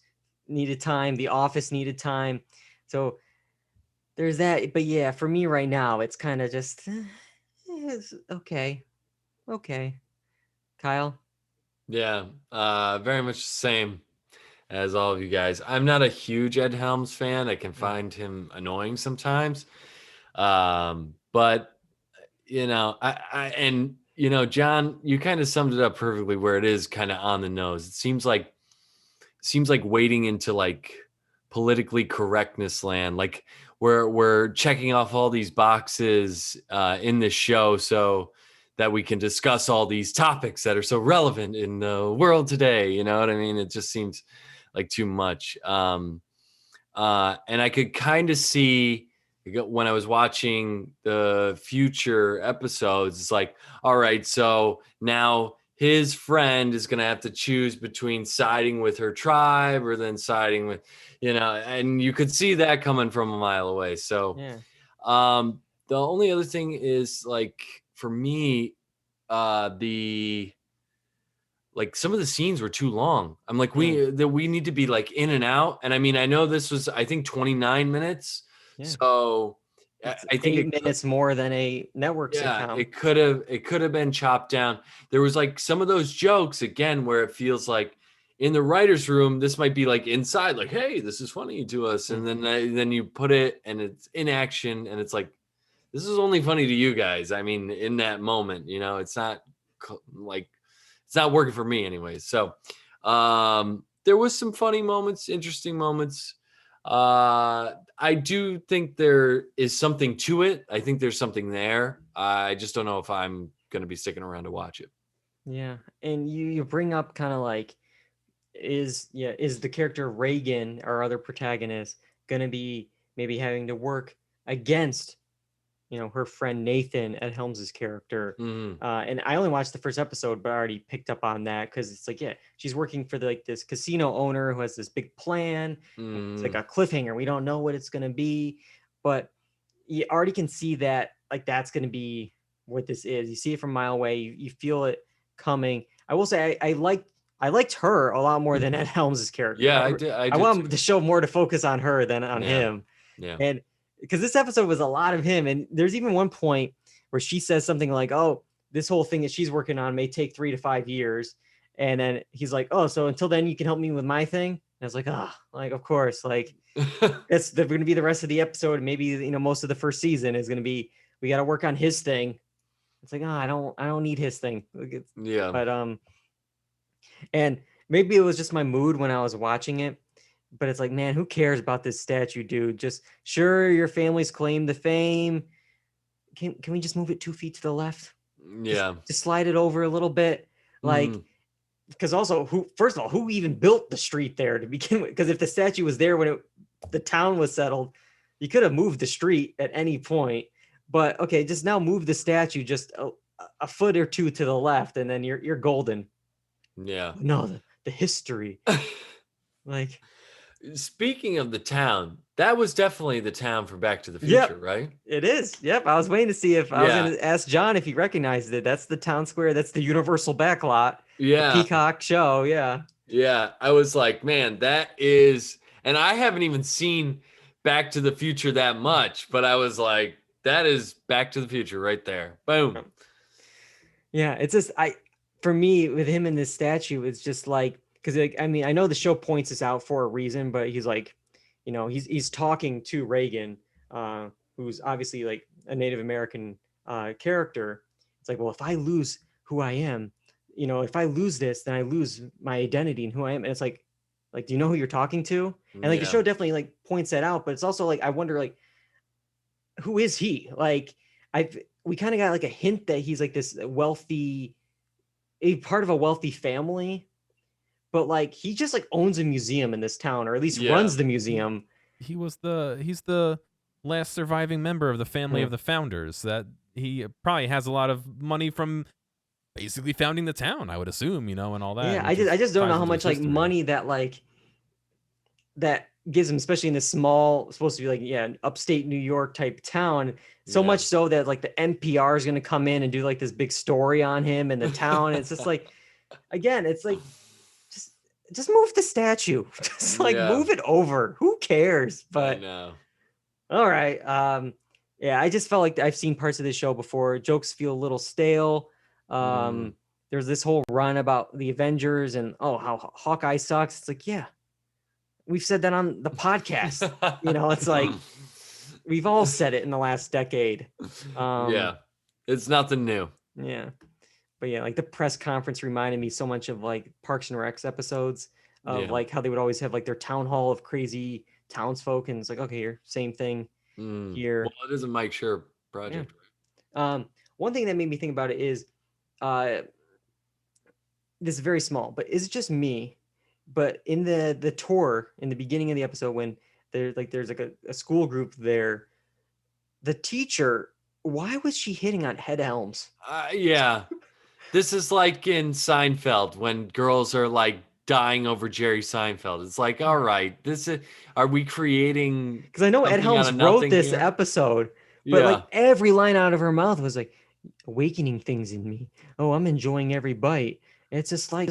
needed time. The Office needed time. So there's that. But yeah, for me right now, it's kind of just it's okay. Okay. Kyle? Yeah, very much the same as all of you guys. I'm not a huge Ed Helms fan. I can find him annoying sometimes. But John, you kind of summed it up perfectly where it is kind of on the nose. It seems like wading into like politically correctness land. Like we're checking off all these boxes in this show so that we can discuss all these topics that are so relevant in the world today. You know what I mean? It just seems like too much. And I could kind of see when I was watching the future episodes, it's like, all right, so now his friend is going to have to choose between siding with her tribe or then siding with, and you could see that coming from a mile away. So Yeah. the only other thing is like, for me, some of the scenes were too long. I'm like, we need to be like in and out. And I mean, I know this was, I think 29 minutes. Yeah. So I think 8 minutes more than a network sitcom. It could have been chopped down. There was like some of those jokes again, where it feels like in the writer's room, this might be like inside, like, hey, this is funny to us. And then you put it and it's in action and it's like, this is only funny to you guys. I mean, in that moment, it's not like, it's not working for me anyways. So there was some funny moments, interesting moments. I do think there is something to it. I think there's something there. I just don't know if I'm going to be sticking around to watch it. Yeah. And you bring up kind of like, is the character Reagan, our other protagonist, going to be maybe having to work against her friend Nathan, Ed Helms's character. And I only watched the first episode, but I already picked up on that because it's like, she's working for this casino owner who has this big plan. It's like a cliffhanger. We don't know what it's going to be, but you already can see that like that's going to be what this is. You see it from a mile away. You feel it coming. I will say I liked her a lot more than Ed Helms's character. Yeah, I did. I want the show more to focus on her than on him. Yeah. And because this episode was a lot of him. And there's even one point where she says something like, oh, this whole thing that she's working on may take 3 to 5 years. And then he's like, oh, so until then you can help me with my thing. And I was like, of course, like it's going to be the rest of the episode. Maybe, most of the first season is going to be, we got to work on his thing. It's like, I don't need his thing. Yeah. But, and maybe it was just my mood when I was watching it. But it's like, man, who cares about this statue, dude? Just sure, your family's claim the fame. Can we just move it 2 feet to the left? Yeah. Just slide it over a little bit. Like, because also, who even built the street there to begin with? Because if the statue was there when the town was settled, you could have moved the street at any point. But okay, just now move the statue just a foot or two to the left, and then you're golden. Yeah. No, the history. Like. Speaking of the town, that was definitely the town for Back to the Future, right? It is. Yep. I was waiting to see if I was going to ask John if he recognized it. That's the town square. That's the Universal backlot. Yeah. The Peacock show. Yeah. Yeah. I was like, man, that is, and I haven't even seen Back to the Future that much, but I was like, that is Back to the Future right there. Boom. Yeah. It's just, for me, with him in this statue, it's just like, because I know the show points this out for a reason, but he's like, he's talking to Reagan, who's obviously like a Native American character. It's like, well, if I lose who I am, if I lose this, then I lose my identity and who I am. And it's like, do you know who you're talking to? And like the show definitely like points that out, but it's also like, I wonder, like, who is he? Like, we kind of got like a hint that he's like this wealthy, a part of a wealthy family, but like he just like owns a museum in this town, or at least runs the museum. He's the last surviving member of the family of the founders. That he probably has a lot of money from basically founding the town, I would assume, and all that. Yeah, I just don't know how much like money that gives him, especially in this small, supposed to be like, upstate New York type town. So much so that like the NPR is going to come in and do like this big story on him in the town. It's just like, again, it's like, just move the statue. Just like move it over. Who cares? But I know. All right. I just felt like I've seen parts of this show before. Jokes feel a little stale. There's this whole run about the Avengers and how Hawkeye sucks. It's like, we've said that on the podcast. It's like we've all said it in the last decade. It's nothing new. Yeah. But like the press conference reminded me so much of like Parks and Recs episodes of like how they would always have like their town hall of crazy townsfolk, and it's like, okay, here, same thing here. Well, it is a Mike Schur project. One thing that made me think about it is this is very small, but is it just me? But in the tour in the beginning of the episode, when there's like a school group there, the teacher, why was she hitting on Ed Helms? This is like in Seinfeld when girls are like dying over Jerry Seinfeld. It's like, all right, are we creating? Because I know Ed Helms wrote this episode, but like every line out of her mouth was like, awakening things in me. Oh, I'm enjoying every bite. And it's just like,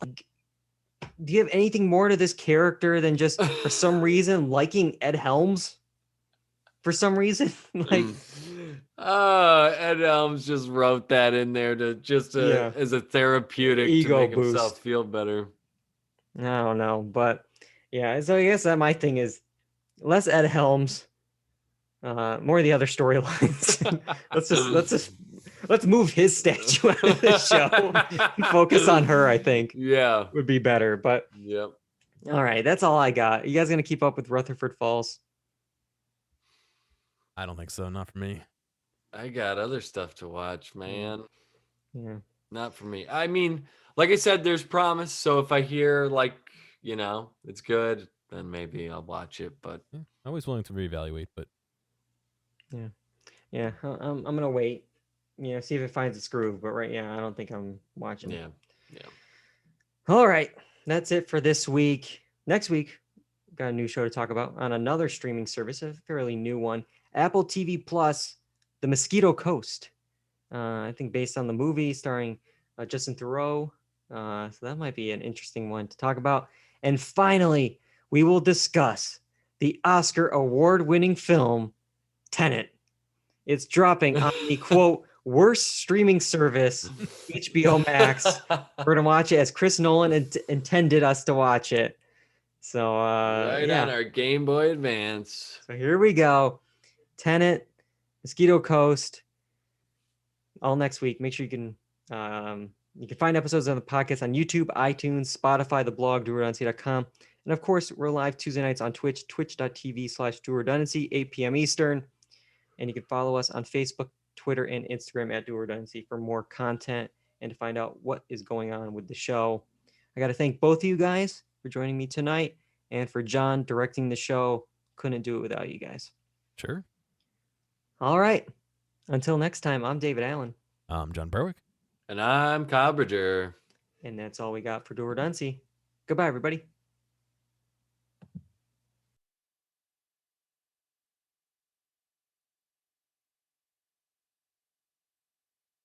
do you have anything more to this character than just for some reason liking Ed Helms? For some reason, like. Ed Helms just wrote that in there as a therapeutic ego to make boost. Himself feel better. I don't know, but so I guess that my thing is less Ed Helms, more of the other storylines. let's move his statue out of the show. Focus on her, I think. Would be better. But all right, that's all I got. You guys gonna keep up with Rutherford Falls? I don't think so. Not for me. I got other stuff to watch, man. Yeah. Not for me. I mean, like I said, there's promise. So if I hear like, it's good, then maybe I'll watch it. But always willing to reevaluate. But I'm gonna wait. See if it finds its groove. But I don't think I'm watching. Yeah. All right, that's it for this week. Next week, we've got a new show to talk about on another streaming service, a fairly new one, Apple TV Plus. The Mosquito Coast, I think based on the movie starring Justin Theroux. So that might be an interesting one to talk about. And finally, we will discuss the Oscar award-winning film, Tenet. It's dropping on the, quote, worst streaming service, HBO Max. We're going to watch it as Chris Nolan intended us to watch it. So, on our Game Boy Advance. So here we go. Tenet. Mosquito Coast, all next week. Make sure you can find episodes of the podcast on YouTube, iTunes, Spotify, the blog, doredundancy.com. And of course, we're live Tuesday nights on Twitch, twitch.tv/doredundancy, 8 p.m. Eastern. And you can follow us on Facebook, Twitter, and Instagram at doredundancy for more content and to find out what is going on with the show. I got to thank both of you guys for joining me tonight, and for John directing the show. Couldn't do it without you guys. Sure. All right. Until next time, I'm David Allen. I'm John Berwick. And I'm Kyle Bridger. And that's all we got for Dual Redundancy. Goodbye, everybody.